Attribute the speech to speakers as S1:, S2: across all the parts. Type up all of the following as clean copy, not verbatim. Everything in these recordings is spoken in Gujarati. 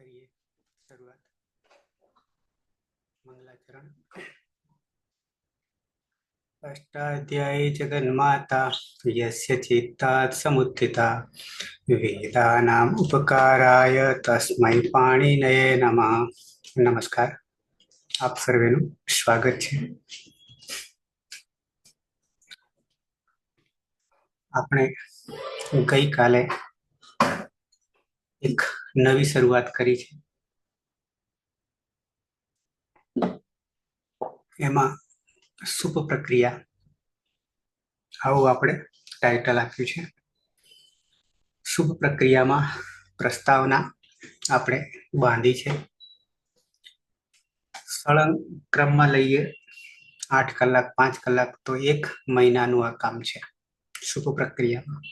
S1: કરીએ શરૂઆત. મંગલાચરણ. અષ્ટાધ્યાયી જગન્માતા યસ્ય ચિત્તાत् સમુત્થિતા વેદાનામ ઉપકારાય તસ્મૈ પાણિનયે નમઃ. નમસ્કાર, આપ સર્વેનું સ્વાગત છે. આપણે ગઈકાલે એક નવી શરૂઆત કરી છે. એમાં સુપ પ્રક્રિયા આવું આપણે ટાઇટલ આપ્યું છે. સુપ પ્રક્રિયામાં પ્રસ્તાવના આપણે બાંધી છે. સળંગ ક્રમમાં લઈએ 8 કલાક 5 કલાક તો 1 મહિનાનું આ કામ છે સુપ પ્રક્રિયામાં.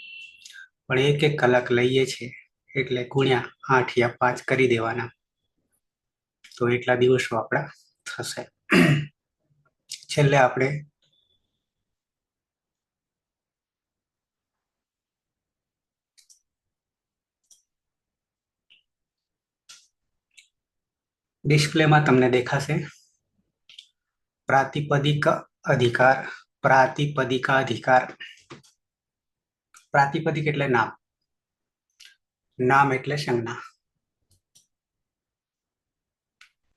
S1: પણ 1 કલાક લઈએ છીએ એટલે ગુણ્યા 8 યા 5 કરી દેવાના, તો એટલા દિવસો આપણા થશે. છેલ્લે આપણે ડિસ્પ્લેમાં તમને દેખાશે પ્રાતિપદિક અધિકાર. પ્રાતિપદિકાધિકાર. પ્રાતિપદિક એટલે નામ, નામ એટલે સંજ્ઞા.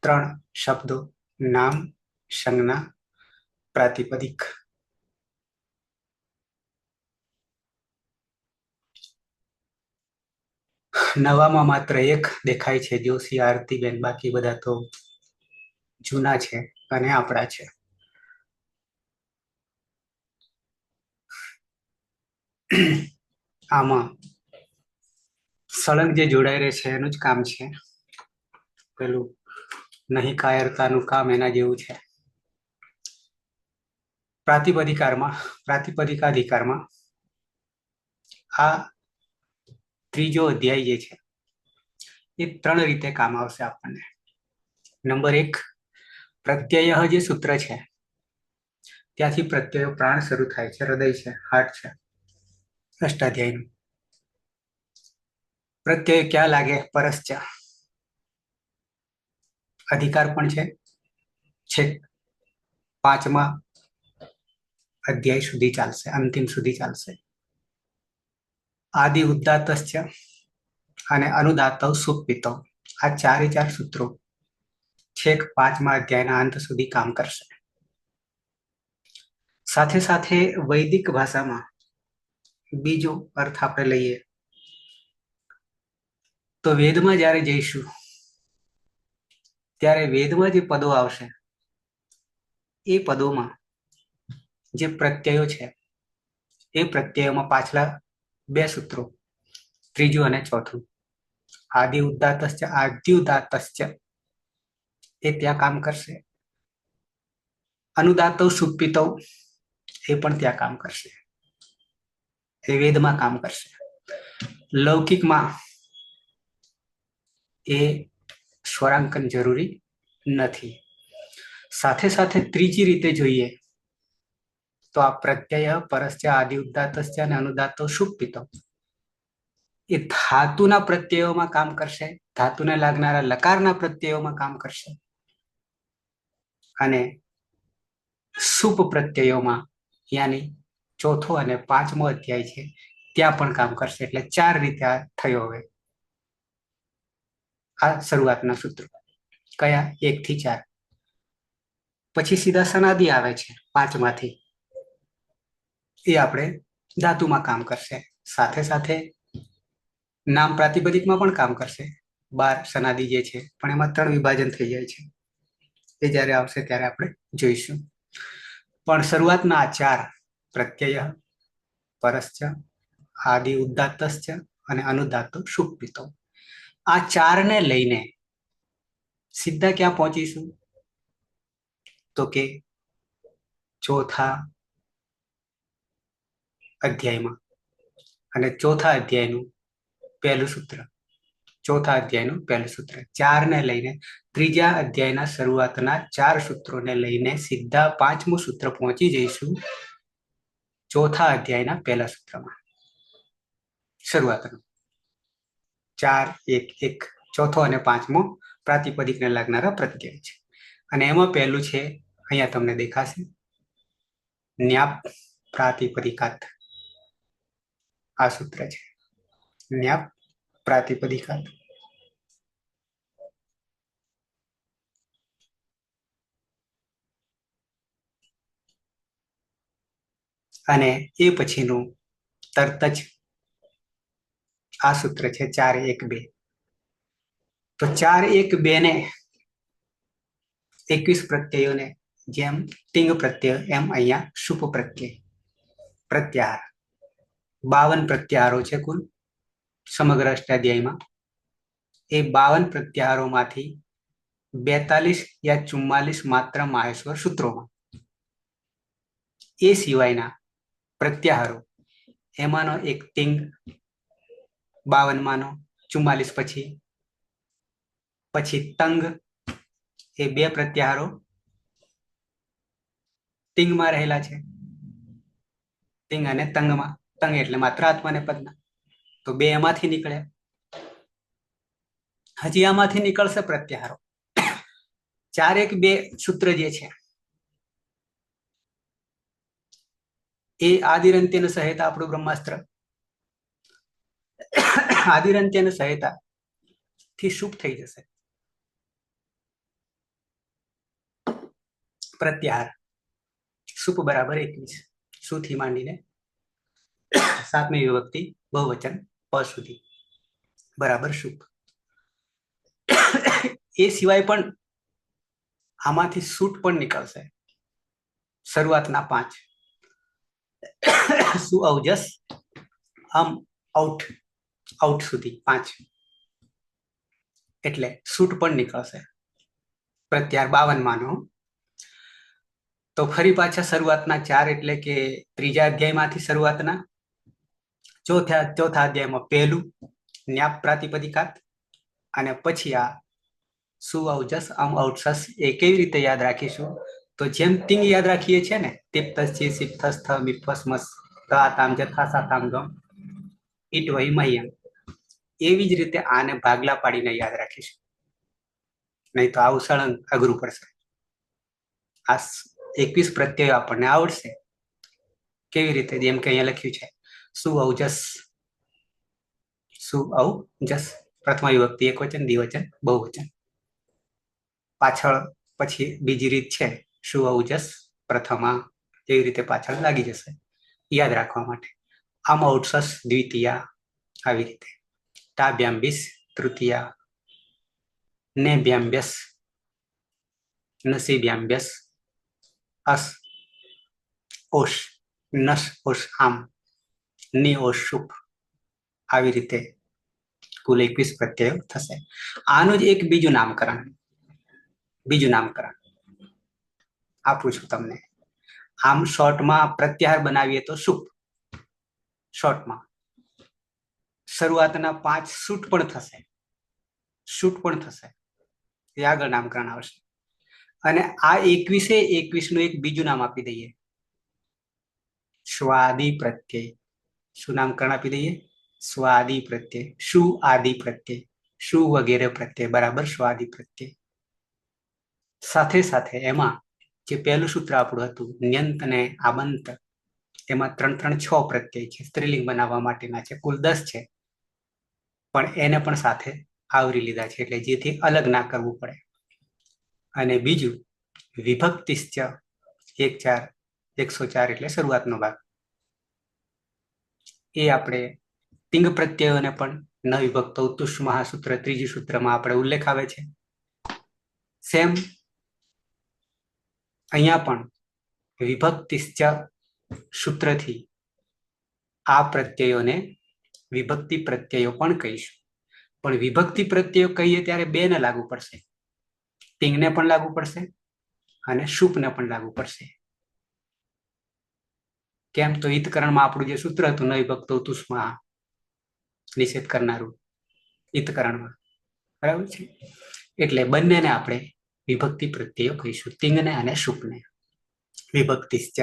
S1: 3 શબ્દો: નામ, સંજ્ઞા, પ્રાતિપદિક. નવામાં માત્ર 1 દેખાય છે, જોશી, આરતીબેન. બાકી બધા તો જૂના છે અને આપણા છે. આમાં સળંગ જે જોડાઈ રહે છે એનું જ કામ છે. પેલું નહીં કાયરતાનું કામ એના જેવું છે. પ્રાતિપદિકાધિકારમાં આ ત્રીજો અધ્યાય જે છે એ 3 રીતે કામ આવશે આપણને. નંબર 1, પ્રત્યય જે સૂત્ર છે ત્યાંથી પ્રત્યય પ્રાણ શરૂ થાય છે, હૃદય છે, હાર્ટ છે. અષ્ટાધ્યાયનું પ્રત્યય ક્યાં લાગે? પરશ્ચ. અધિકાર પણ છે 5મા અધ્યાય સુધી ચાલશે, અંતિમ સુધી ચાલશે. આદિ ઉદાત્તશ્ચ અને અનુદાત્તૌ સુપ્પિતૌ, આ 4 સૂત્રો છેક 5મા અધ્યાયના અંત સુધી કામ કરશે. સાથે સાથે વૈદિક ભાષામાં બીજો અર્થ આપણે લઈએ તો વેદમાં જ્યારે જઈશું ત્યારે વેદમાં જે પદો આવશે એ પદોમાં જે પ્રત્યયો છે એ પ્રત્યયોમાં પાછલા 2 સૂત્રો, ત્રીજું અને ચોથું, આદિ ઉદાત્તશ્ચ આદ્યુદાત્તશ્ચ, એ ત્યાં કામ કરશે. અનુદાત્તૌ સુપ્પિતૌ, એ પણ ત્યાં કામ કરશે. એ વેદમાં કામ કરશે. લૌકિકમાં એ સ્વરાંકન જરૂરી નથી. સાથે સાથે ત્રીજી રીતે જોઈએ તો આ પ્રત્યય પરસ્ચ આદિ ઉદાત્તશ્ચ અને અનુદાત્તૌ સુપ્પિતૌ એ ધાતુના પ્રત્યયોમાં કામ કરશે, ધાતુને લાગનારા લકારના પ્રત્યયોમાં કામ કરશે, અને સુપ પ્રત્યયોમાં યાની ચોથો અને 5મો અધ્યાય છે ત્યાં પણ કામ કરશે. એટલે 4 રીતે આ થયો. હવે આ શરૂઆતના સૂત્રો કયા? 1 થી 4. પછી સીધા સનાદિ આવે છે 5માંથી, એ આપણે ધાતુમાં કામ કરશે. સાથે સાથે નામ પ્રાતિપદિકમાં પણ કામ કરશે. 12 સનાદિ જે છે, પણ એમાં 3 વિભાજન થઈ જાય છે. એ જ્યારે આવશે ત્યારે આપણે જોઈશું. પણ શરૂઆતના 4 પ્રત્યય, પરશ્ચ, આદિ ઉદાત્તશ્ચ અને અનુદાત્તૌ સુપ્પિતૌ, આ 4 ને લઈને સીધા ક્યાં પહોંચીશું? તો કે ચોથા અધ્યાયમાં. અને ચોથા અધ્યાયનું પહેલું સૂત્ર, 4 ને લઈને ત્રીજા અધ્યાયના શરૂઆતના 4 સૂત્રોને લઈને સીધા 5મું સૂત્ર પહોંચી જઈશું ચોથા અધ્યાયના પહેલા સૂત્રમાં. શરૂઆતનું 4-1-1 ચોથો અને પાંચમો પ્રાતિપદિકને લાગનારા પ્રત્યય છે. અને એમાં પહેલું છે, અહીંયા તમને દેખાશે, ન્યાપ પ્રાતિપદિકાત. આ સૂત્ર છે, ન્યાપ પ્રાતિપદિકાત. અને એ પછીનું તરત જ આ સૂત્ર છે 4-1-2. તો 4-1-2 ને 21 પ્રત્યયોને જેમ ટિંગ પ્રત્યય એમ અહીંયા શુપ પ્રત્યય પ્રત્યાહાર 52 પ્રત્યાહારો છે કુલ સમગ્ર અષ્ટાધ્યાયમાં. એ 52 પ્રત્યાહારોમાંથી 42 યા 44 માત્ર માહેશ્વર સૂત્રોમાં. એ સિવાયના પ્રત્યાહારો એમાંનો એક ટિંગ 52 માનો 44 પછી તંગ, એ 2 પ્રત્યાહારો ટિંગમાં રહેલા છે, ટિંગ અને તંગમાં. તંગ એટલે માત્ર આત્મા ને પદના, તો 2 એમાંથી નીકળ્યા. હજી આમાંથી નીકળશે પ્રત્યાહારો. 4-1-2 સૂત્ર જે છે એ આદિરંત્યન સહિતા આપણું બ્રહ્માસ્ત્ર. આદિરંત્યન સહિતા થી શુપ થઈ જશે. પ્રત્યાહાર શુપ બરાબર 21. સુથી માંડીને 7મી વિભક્તિ બહુવચન પ સુધી બરાબર શુપ. એ સિવાય પણ આમાંથી સૂટ પણ નીકળશે. શરૂઆતના 5 સુ અવજસ આમ આઉટ આઉટ સુધી 5, એટલે સૂટ પણ નીકળશે પ્રત્યાહાર 52 માનો. તો ફરી પાછા શરૂઆતના 4 એટલે કે ત્રીજા અધ્યાયમાંથી શરૂઆતના ચોથા અધ્યાયમાં પહેલું ન્યાપ પ્રાતિપદિકાત, અને પછી આ સુ અવજસ આમ અવસસ. એ કેવી રીતે યાદ રાખીશું? તો જેમ ટિંગ યાદ રાખીએ છીએ ને, તિપ્તસ્થી સિપ્તસ્થ મિપ્પસ્મસ તામ જથા સાતામ ગમ ઈટ વહી મહ્યમ, એવી જ રીતે આને ભાગલા પાડીને યાદ રાખીશું, નહીં તો આવું સળંગ અઘરું પડશે. આ 21 પ્રત્યયો આપણને આવડશે કેવી રીતે, જેમ કે અહીંયા લખ્યું છે સુ અવજસ. સુ અવજસ પ્રથમ વિભક્તિ એકવચન, દ્વિવચન, બહુવચન. પાછળ પછી બીજી રીત છે સુ અવજસ પ્રથમા, એવી રીતે પાછળ લાગી જશે યાદ રાખવા માટે. આમ ઔટ્સસ દ્વિતીયા, આવી રીતે. ટાભ્યામ્બિસ તૃતીયા, નેભ્યામ્બ્યસ, નસીભ્યામ્બ્યસ, અસ ઓશ, નસ ઓશ આમ, ની ઓશ શુપ. આવી રીતે કુલ 21 પ્રત્યયો થશે. આનું જ એક બીજું નામકરણ આપું છું તમને. આમ શોર્ટમાં પ્રત્યાહાર બનાવીએ તો શુપ, શોર્ટમાં શરૂઆતના 5 શૂટ પણ થશે, એ આગળ નામકરણ આવશે. અને આ 21 નું એક બીજું નામ આપી દઈએ, સ્વાદિ પ્રત્યય. શું નામકરણ આપી દઈએ? સ્વાદિ પ્રત્યય. શું આદિ પ્રત્યય, શું વગેરે પ્રત્યય બરાબર સ્વાદિ પ્રત્યય. સાથે સાથે એમાં જે પહેલું સૂત્ર આપણું હતું ન્યંત અને આબંત, એમાં 3-6 પ્રત્યય છે, સ્ત્રીલિંગ બનાવવા માટેના છે, કુલ 10 છે, પણ એને પણ સાથે આવરી લીધા છે, એટલે જેથી અલગ ના કરવું પડે. અને બીજું વિભક્તિશ્ચ 104 એટલે શરૂઆતનો ભાગ, એ આપણે તિંગ પ્રત્યયોને પણ ન વિભક્ત ઉત્તુષ્ટ મહાસૂત્ર ત્રીજી સૂત્રમાં આપણે ઉલ્લેખ આવે છે. સેમ અહીંયા પણ વિભક્તિશ્ચ સૂત્રથી આ પ્રત્યયોને વિભક્તિ પ્રત્યયો પણ કહીશું. પણ વિભક્તિ પ્રત્યયો કહીએ ત્યારે 2 ને લાગુ પડશે, ટિંગને પણ લાગુ પડશે અને શુપને પણ લાગુ પડશે. કેમ? તો ઈતકરણમાં આપણું જે સૂત્ર હતું ન વિભક્તો તુષ્મા, નિષેધ કરનારું ઈતકરણમાં, બરાબર છે. એટલે બંનેને આપણે વિભક્તિ પ્રત્યયો કહીશું, તિંગને અને શુપને. વિભક્તિશ્ચ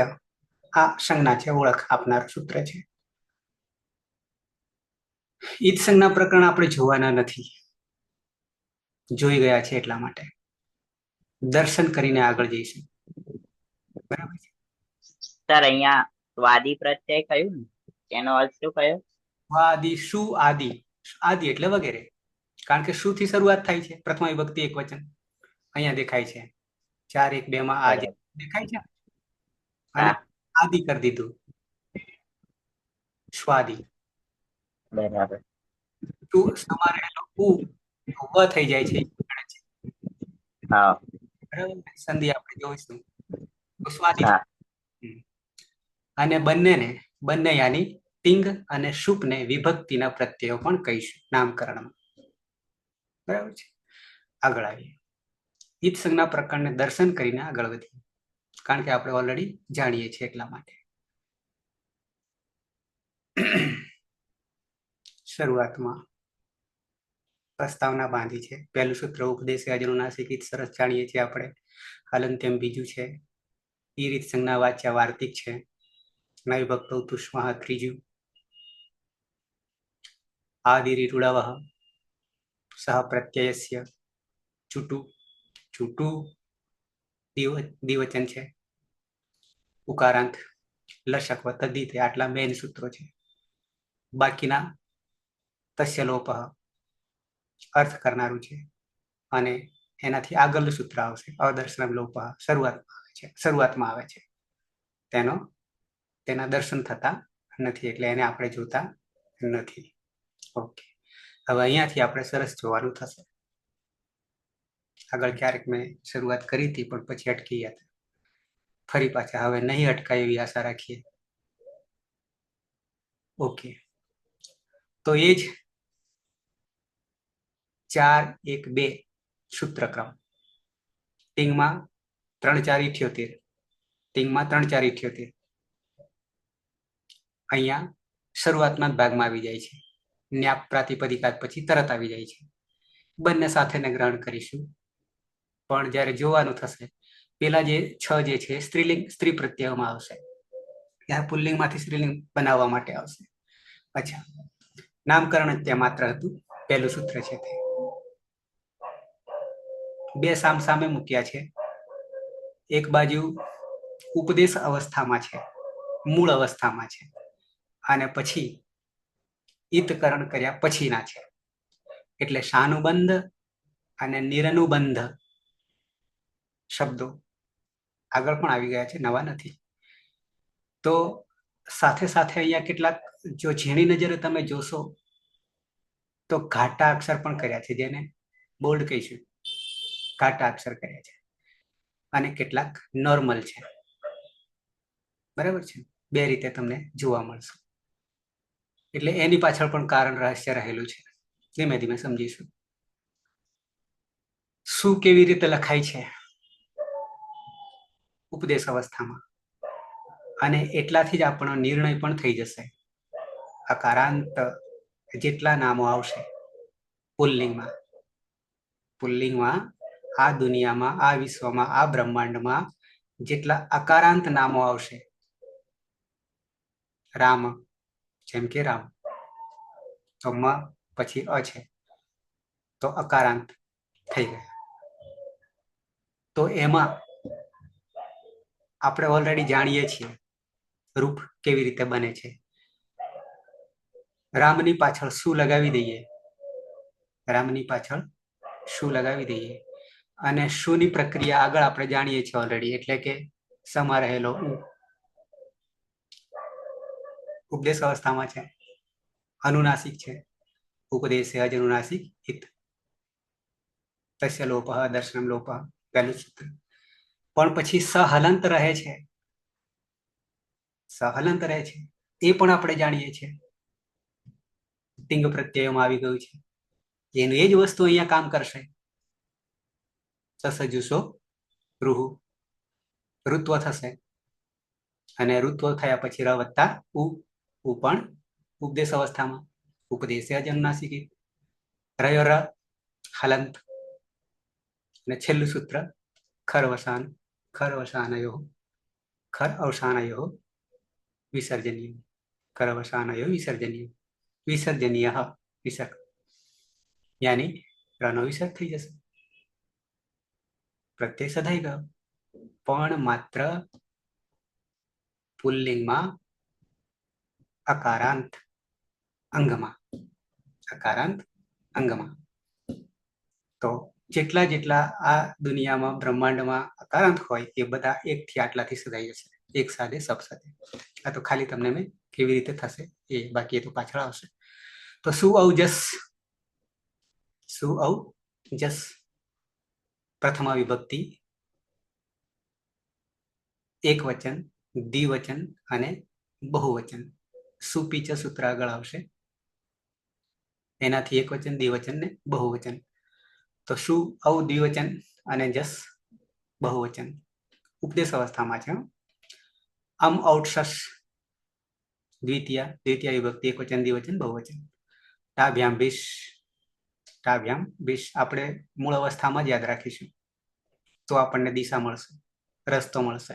S1: આ સંજ્ઞા છે, ઓળખ આપનાર સૂત્ર છે. ઈત સંજ્ઞા પ્રકરણ આપણે જોવાના નથી, જોઈ ગયા છે એટલા માટે દર્શન કરીને આગળ જઈશું. બરાબર છે.
S2: સર અહીંયા વાદી પ્રત્યય કયું ને એનો અર્થ શું કયો?
S1: આદિ શું આદિ આદિ એટલે વગેરે, કારણ કે શું થી શરૂઆત થાય છે. પ્રથમ વિભક્તિ એક વચન અહીંયા દેખાય છે 4-1-2 માં આ જે
S2: બરાબર.
S1: દેખાય છે અને
S2: હા
S1: આદિ કરી દીધું સ્વાદિ.
S2: બરાબર.
S1: ટુ સમારે ઉ વ થઈ જાય છે.
S2: હા
S1: બરાબર, સંધિ આપણે જોઈશું તો સ્વાદિ.
S2: હા
S1: અને બંને યાની ટિંગ અને શુપને વિભક્તિના પ્રત્યયો પણ કહીશું નામકરણમાં. બરાબર છે. આગળ આવીએ. ઈદ સંજ્ઞા પ્રકરણને દર્શન કરીને આગળ વધીએ, કારણ કે આપણે ઓલરેડી જાણીએ છીએ એટલા માટે. શરૂઆતમાં પ્રસ્તાવના બાંધી છે. પહેલું સૂત્ર ઉપદેશ અજનુનાસિક ઈદ સરસ જાણીએ છીએ આપણે. હલંત્યમ બીજું છે. ઈ રીત સંજ્ઞા વાચ્ય વાર્તિક છે. નવિભક્તો તુષ્મઃ ત્રીજું. આદિરીરુડવઃ સહ પ્રત્યયસ્ય ચૂટુ ચૂટુ દ્વિવચન છે. ઉકારાંત લશક તદ્ધિત આટલા મેન સૂત્રો છે. બાકીના તસ્ય લોપઃ અર્થ કરનારું છે અને એનાથી આગળનું સૂત્ર આવશે અદર્શનમ લોપઃ શરૂઆતમાં આવે છે. તેના દર્શન થતા નથી એટલે એને આપણે જોતા નથી. ઓકે, હવે અહીંયાથી આપણે સરસ જોવાનું થશે. આગળ ક્યારેક મેં શરૂઆત કરી હતી પણ પછી અટકી ગયા. ફરી પાછા હવે નહીં અટકાય એવી આશા રાખીએ. ઓકે, તો એ જ 4-1-2 સૂત્રક્રમ. ટિંગમાં 3-4-78, ટિંગમાં 3-4-78 અહીંયા શરૂઆતના ભાગમાં આવી જાય છે. ન્યાપ પ્રાતિપદિકાત પછી તરત આવી જાય છે. બંને સાથેને ગ્રહણ કરીશું, પણ જ્યારે જોવાનું થશે પેલા જે 6 જે છે સ્ત્રી પ્રત્યયમાં આવશે, ત્યાં પુલ્લિંગમાંથી સ્ત્રીલિંગ બનાવવા માટે આવશે. અચ્છા, નામકરણ ત્યાં માત્ર હતું. પહેલું સૂત્ર છે તે બે સામે મૂક્યા છે. એક બાજુ ઉપદેશ અવસ્થામાં છે, મૂળ અવસ્થામાં છે, અને પછી ઈતકરણ કર્યા પછીના છે. એટલે શાનુબંધ અને નિરનુબંધ શબ્દો આગળ પણ આવી ગયા છે, નવા નથી. તો સાથે સાથે અહીંયા કેટલાક જો ઝીણી નજરે તમે જોશો તો ઘાટા અક્ષર પણ કર્યા છે, જેને બોલ્ડ કહીશું. ઘાટા અક્ષર કર્યા છે અને કેટલાક નોર્મલ છે. બરાબર છે, બે રીતે તમને જોવા મળશે. એટલે એની પાછળ પણ કારણ રહસ્ય રહેલું છે. ધીમે ધીમે સમજીશું. શું કેવી રીતે લખાય છે ઉપદેશ અવસ્થામાં, અને એટલાથી જ આપણો નિર્ણય પણ થઈ જશે. અકારાંત જેટલા નામો આવશે પુલ્લિંગમાં આ દુનિયામાં, આ વિશ્વમાં, આ બ્રહ્માંડમાં જેટલા અકારાંત નામો આવશે, રામ જેમ કે રામ, તો મ પછી અ છે તો અકારાંત થઈ ગયા. તો એમાં આપણે ઓલરેડી જાણીએ છીએ રૂપ કેવી રીતે બને છે. રામની પાછળ શું લગાવી દઈએ, રામની પાછળ શું લગાવી દઈએ, અને શુંની પ્રક્રિયા આગળ આપણે જાણીએ છીએ ઓલરેડી, એટલે કે સમા રહેલો ઉપદેશ અવસ્થામાં છે, અનુનાસિક છે. ઉપદેશ અજનુનાસિક હિત તસ્ય લોપઃ દર્શનમ લોપઃ પહેલું સૂત્ર. પણ પછી સહલંત રહે છે, સહલંત રહે છે એ પણ આપણે જાણીએ છીએ. તિંગ પ્રત્યયમાં આવી ગયું છે, એનું એ જ વસ્તુ અહીંયા કામ કરશે. સસજુસો રૂહુ ઋત્વ થશે, અને ઋત્વ થયા પછી ર વત્તા ઉ પણ ઉપદેશ અવસ્થામાં. ઉપદેશ અજનુનાસિક રયો ર હલંત, અને છેલ્લું સૂત્ર ખર અવસાનયો વિસર્જનીય. ખર અવસાનયો વિસર્જનીય વિસર્ગ યાની રનો વિસર્ગ થઈ જશે. પ્રત્યય સધાઈ ગયો, પણ માત્ર પુલ્લિંગમાં અકારાંત અંગમાં. અકારાંત અંગમાં. તો જેટલા જેટલા આ દુનિયામાં બ્રહ્માંડમાં અકારાંત હોય એ બધા એકથી આટલાથી સદાઈ જશે, એક સાથે સબ સાથે. આ તો ખાલી તમને મેં કેવી રીતે થશે એ, બાકી એ તો પાછળ આવશે. તો સુઅવજસ, સુઅવજસ પ્રથમા વિભક્તિ, એક વચન, દ્વિવચન અને બહુવચન. સુપીચ સૂત્ર આગળ આવશે, એનાથી એક વચન, દ્વિવચન ને બહુવચન. તો સુ અવ દ્વિવચન અને જસ બહુવચન. ઉપદેશ અવસ્થામાં છે. અમ ઔટસસ દ્વિતીય વિભક્તિ, એક વચન, દ્વિવચન, બહુવચન. ટાભ્યામ ભીષ, ટાભ્યામ ભીષ આપણે મૂળ અવસ્થામાં જ યાદ રાખીશું તો આપણને દિશા મળશે, રસ્તો મળશે.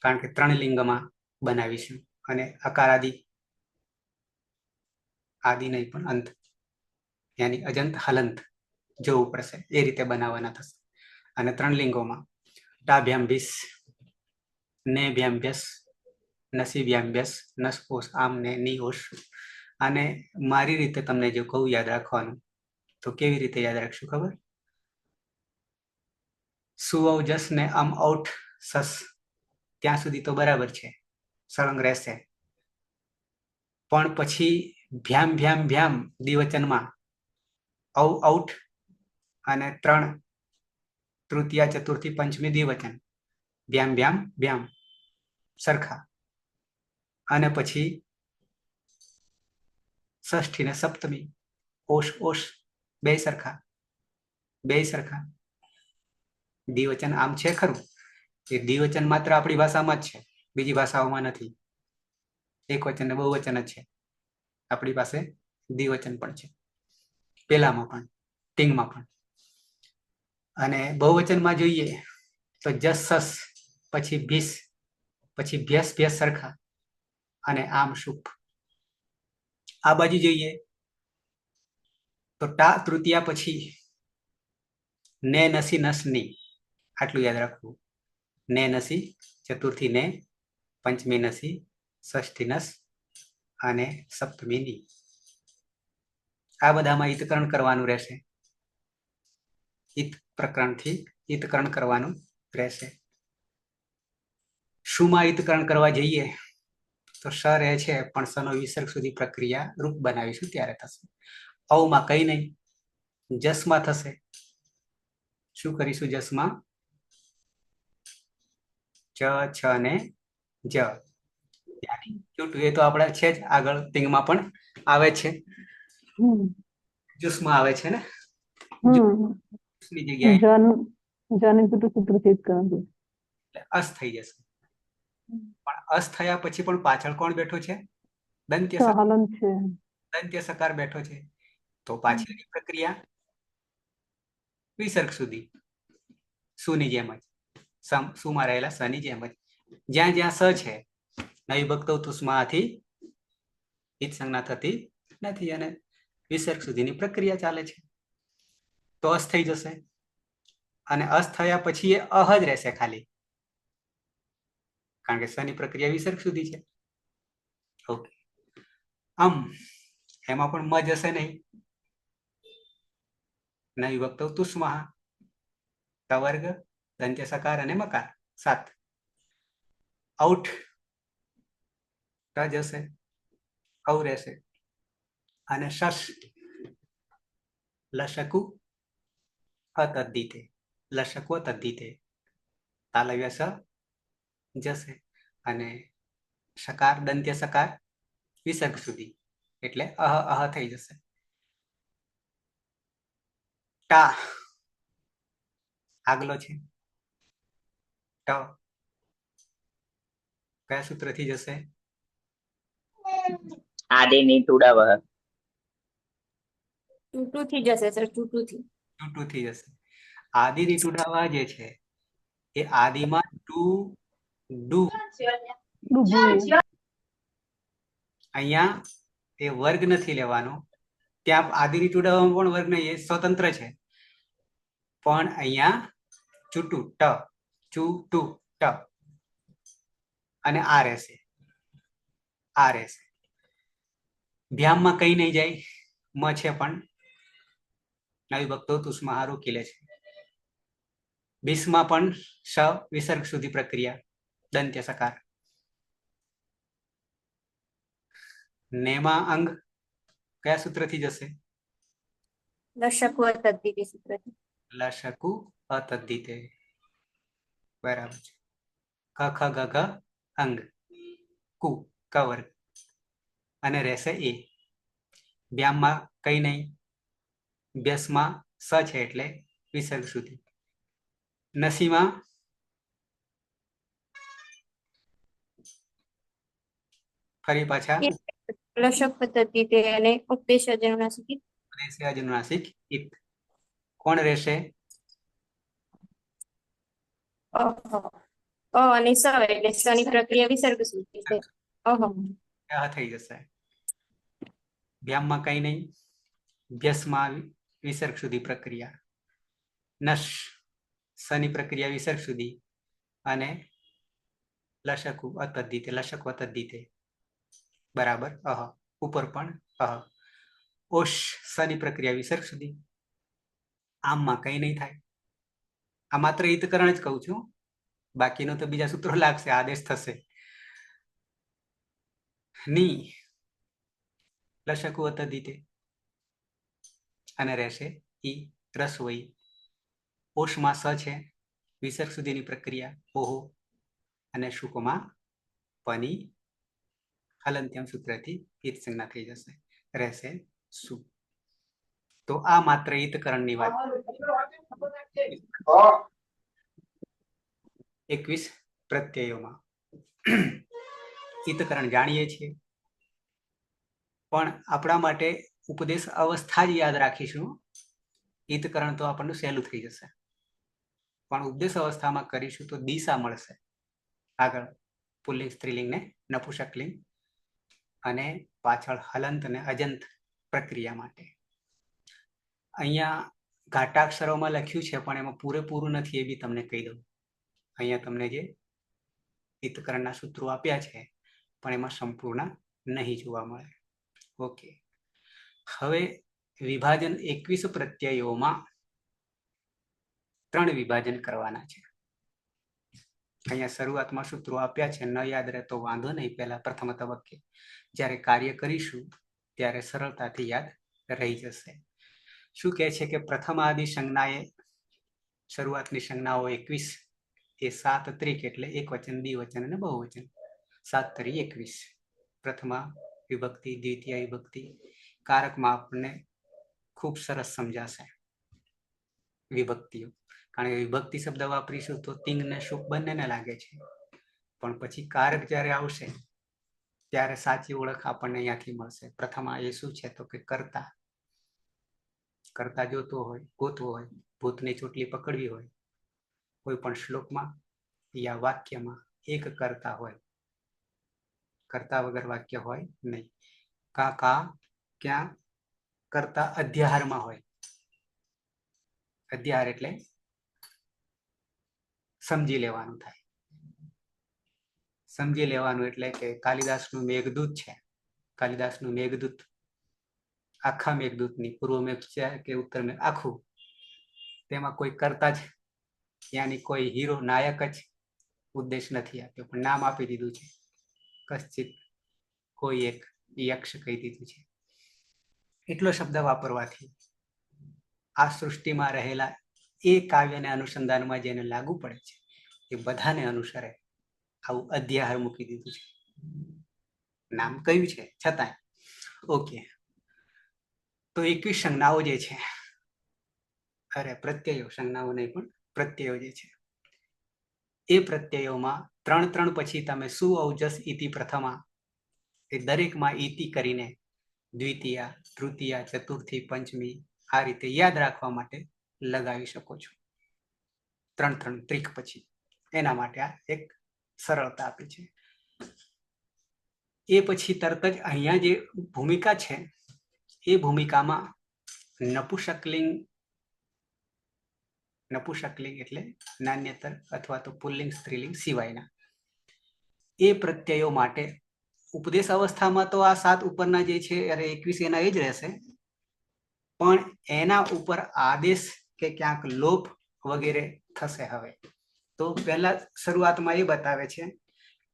S1: કારણ કે 3 લિંગમાં બનાવીશું અને અકારાદિ, આદિ નહીં પણ અંત, યાની અજંત હલંત જોવું પડશે, એ રીતે બનાવવાના થશે. અને 3 લિંગોમાં ટાભ્યામ ભીષ, નેભ્યામ ભ્યસ, નસીભ્યામ ભ્યસ, નસપોષ આમ ને નિઓશ. અને મારી રીતે તમને જો કહું યાદ રાખવાનું તો કેવી રીતે યાદ રાખશું ખબર? સુઅવજસ ને અમ ઔઠ સસ ત્યાં સુધી તો બરાબર છે, સળંગ રહેશે. પણ પછી ભ્યામ ભ્યામ ભ્યામ દ્વિવચનમાં ઔ ઔઠ અને 3 તૃતીય, ચતુર્થી, પંચમી દ્વિવચન, ભ્યામ ભ્યામ ભ્યામ સરખા. અને પછી ષષ્ઠી ને સપ્તમી ઓશ ઓશ બે સરખા, બે સરખા. દ્વિવચન આમ છે ખરું, એ દ્વિવચન માત્ર આપણી ભાષામાં જ છે, બીજી ભાષાઓમાં નથી. એક વચન ને બહુવચન જ છે. આપણી પાસે દ્વિવચન પણ છે, પેલામાં પણ, ટિંગમાં પણ. અને બહુવચનમાં જોઈએ તો જસ સસ, પછી ભીસ, પછી ભ્યસ ભ્યસ સરખા અને આમ શુભ. આ બાજુ જોઈએ તો ટા તૃતીયા પછી ને નસી નસ ની, આટલું યાદ રાખવું. ને નસી, ચતુર્થી ને, પંચમી નસી, ષષ્ઠી નસ અને સપ્તમી ની. આ બધામાં ઈતકરણ કરવાનું રહેશે, ઈત પ્રકરણથી ઈતકરણ કરવાનું રહેશે. શુંમાં ઈતકરણ કરવા જઈએ તો સ રહે છે, પણ સનો વિસર્ગ સુધી પ્રક્રિયા રૂપ બનાવીશું ત્યારે થશે. અવમાં કઈ નહીં, જસમાં થશે. શું કરીશું જસમાં? ચ, છ ને જ. એ તો આપણે છે જ, આગળ તિંગમાં પણ આવે છે, જુસમાં આવે છે ને. જુસની જગ્યાએ અસ થઈ જશે. પણ અસ થયા પછી પણ પાછળ કોણ બેઠો છે? દંત્ય સકાર બેઠો છે. તો પાછળની પ્રક્રિયા વિસર્ગ સુધી, સુની જેમ જ, સુમાં રહેલા સની જેમ જ. જ્યાં જ્યાં સ છે નવી ભક્તો તુષ્માથી હિત સંજ્ઞા થતી નથી અને વિસર્ગ સુધીની પ્રક્રિયા ચાલે છે. તો અસ થઈ જશે અને અસ થયા પછી એ અહ જ રહેશે ખાલી, કારણ કે સની પ્રક્રિયા વિસર્ગ સુધી છે. ઓકે. એમાં પણ મ જશે નહીં, નવી ભક્તો તુષ્મા, તવર્ગ, દંત્ય સકાર અને મકાર 7. આઉટ ટ જશે, ઔ રહેશે અને શશ લશકુ અતદ્દિતે, લશકુ તદ્દિતે, તાલવ્ય સ જશે અને સકાર, દંત્ય સકાર વિસર્ગ સુધી, એટલે અહ અહ થઈ જશે. ટા આગલો છે, ટ કયા સૂત્રથી જશે?
S2: આદિની તુડાવહ.
S3: ટૂટું થી જશે સર, ટૂટું થી.
S1: ટૂટું થઈ જશે. આદિની તુડાવા જે છે એ આદિમાં ટુ ડુ, અહીંયા એ વર્ગ નથી લેવાનો. ત્યાં આદિની તુડાવામાં પણ વર્ગ નહીં, એ સ્વતંત્ર છે. પણ અહીંયા ચૂટું ટ, ચૂટું ટ, અને આ રહેશે, આ રહેશે. ધ્યાનમાં કઈ નહીં જાય, મ છે પણ નવિભક્તો તુષ્મા રોકી લે છે. બીસમાં પણ શ વિસર્ગ સુધી પ્રક્રિયા, દંત્ય સકાર. નેમાં અંગ કયા સૂત્રથી જશે?
S3: લશકુ તદ્ધિતિ સૂત્રથી.
S1: લશકુ અતદ્ધિતે, બરાબર છે. ક ખ ગ ઘ અંગ, કુ ક વર્ગ, અને રહેશે એ. વ્યામમાં કઈ નહીં, વ્યસમાં સ છે એટલે વિસર્ગ સુધી. નસીમાં ફરી પાછા
S3: લશક તદ્ધિતે અને ઉપદેશ અજનુનાસિક.
S1: રહેશે અજનુનાસિક ઇત. કોણ રહેશે?
S3: અને સ એટલે સની પ્રક્રિયા વિસર્ગ સુધી છે.
S1: આ થઈ જશે. વ્યામમાં કઈ નહીં, વ્યસમાં વિસર્ગ સુધી પ્રક્રિયા. નશ સની પ્રક્રિયા વિસર્ગ સુધી, અને લશકુ અતદ્ધિતે, લશકુ અતદ્ધિતે, બરાબર. ઉપર પણ ઓશ સની પ્રક્રિયા વિસર્ગ સુધી. આમમાં કઈ નહીં થાય. આ માત્ર હિતકરણ જ કહું છું, બાકીનો તો બીજા સૂત્રો લાગશે, આદેશ થશે. ની લશકુ અતદ્ધિતે, અને રહેશે ઈ રસોઈ. ઓશમાં સ છે, વિસર્ગ સુધીની પ્રક્રિયા ઓહો, અને શુકમાં પની હલંત્યમ સૂત્રથી હિત સંજ્ઞા થઈ જશે, રહેશે સુ. તો આ માત્ર હિતકરણની વાત. 21 પ્રત્યયોમાં હિતકરણ જાણીએ છીએ, પણ આપણા માટે ઉપદેશ અવસ્થા જ યાદ રાખીશું. હિતકરણ તો આપણને સહેલું થઈ જશે, પણ ઉપદેશ અવસ્થામાં કરીશું તો દિશા મળશે. આગળ પુલ્લિંગ સ્ત્રીલિંગ ને નપુંસકલિંગ, અને પાછળ હલંત અને અજંત પ્રક્રિયા માટે. અહીંયા ઘાટાક્ષરોમાં લખ્યું છે, પણ એમાં પૂરેપૂરું નથી, એ બી તમને કહી દઉં. અહીંયા તમને જે હિતકરણના સૂત્રો આપ્યા છે, પણ એમાં સંપૂર્ણ નહીં જોવા મળે. ઓકે, હવે વિભાજન 21 પ્રત્યયોમાં 3 વિભાજન કરવાના છે. અહીંયા શરૂઆતમાં સૂત્રો આપ્યા છે, ન યાદ રહે તો વાંધો નહીં. પહેલા પ્રથમ તબક્કે જ્યારે કાર્ય કરીશું ત્યારે સરળતાથી યાદ રહી જશે. શું કહે છે કે પ્રથમ આદિ સંજ્ઞાએ, શરૂઆતની સંજ્ઞાઓ 21, એ 7 ત્રિક એટલે એક વચન, દ્વિવચન અને બહુવચન. 7 તરી 21. પ્રથમા વિભક્તિ, દ્વિતીય વિભક્તિ. કારકમાં આપણને ખૂબ સરસ સમજાશે વિભક્તિઓ, કારણ કે વિભક્તિ શબ્દ વાપરીશું તો તિંગ ને શુક બંનેને લાગે છે, પણ પછી કારક જ્યારે આવશે ત્યારે સાચી ઓળખ આપણને અહીંયાથી મળશે. પ્રથમ એ શું છે તો કે કર્તા. કર્તા જોતો હોય, ગોતવો હોય, ભૂતની ચોટલી પકડવી હોય, કોઈ પણ શ્લોકમાં યા વાક્યમાં એક કર્તા હોય, કર્તા વગર વાક્ય હોય નહીં. કા ક્યાં કર્તા અધ્યાહારમાં હોય. અધ્યાહાર એટલે સમજી લેવાનું થાય. સમજી લેવાનું એટલે કે કાલિદાસનું મેઘદૂત છે, કાલિદાસનું મેઘદૂત, આખા મેઘદૂતની પૂર્વ મેઘ છે કે ઉત્તર મેઘ આખું, તેમાં કોઈ કરતા જ, યાની કોઈ હીરો નાયક જ ઉદ્દેશ નથી આપ્યો, પણ નામ આપી દીધું છે કશ્ચિત, કોઈ એક યક્ષ કહી દીધું છે. એટલો શબ્દ વાપરવાથી આ સૃષ્ટિમાં રહેલા એ કાવ્યને અનુસંધાનમાં જેને લાગુ પડે છે એ બધાને અનુસરે, આવું અધ્યાહાર મૂકી દીધું છે. નામ કયું છે છતાંય. ઓકે, તો 21 સંજ્ઞાઓ જે છે, અરે પ્રત્યયો, સંજ્ઞાઓ નહીં પણ પ્રત્યયો જે છે, એ પ્રત્યયોમાં 3 પછી તમે સુ ઔજસ ઇતિ પ્રથમા, એ દરેકમાં ઇતિ કરીને દ્વિતીય, તૃતીય, ચતુર્થી, પંચમી આ રીતે યાદ રાખવા માટે લગાવી શકો છો. 3 ત્રિક પછી. એના માટે આ એક સરળતા આપી છે. એ પછી તરત જ અહીંયા જે ભૂમિકા છે એ ભૂમિકામાં નપુંસકલિંગ નપુંસકલિંગ એટલે નાન્યતર અથવા તો પુલ્લિંગ સ્ત્રીલિંગ સિવાયના એ પ્રત્યયો માટે ઉપદેશ અવસ્થામાં તો આ 7 ઉપરના જે છે અરે 21 એના એ જ રહેશે, પણ એના ઉપર આદેશ કે ક્યાંક લોપ વગેરે થશે. હવે તો પહેલા શરૂઆતમાં એ બતાવે છે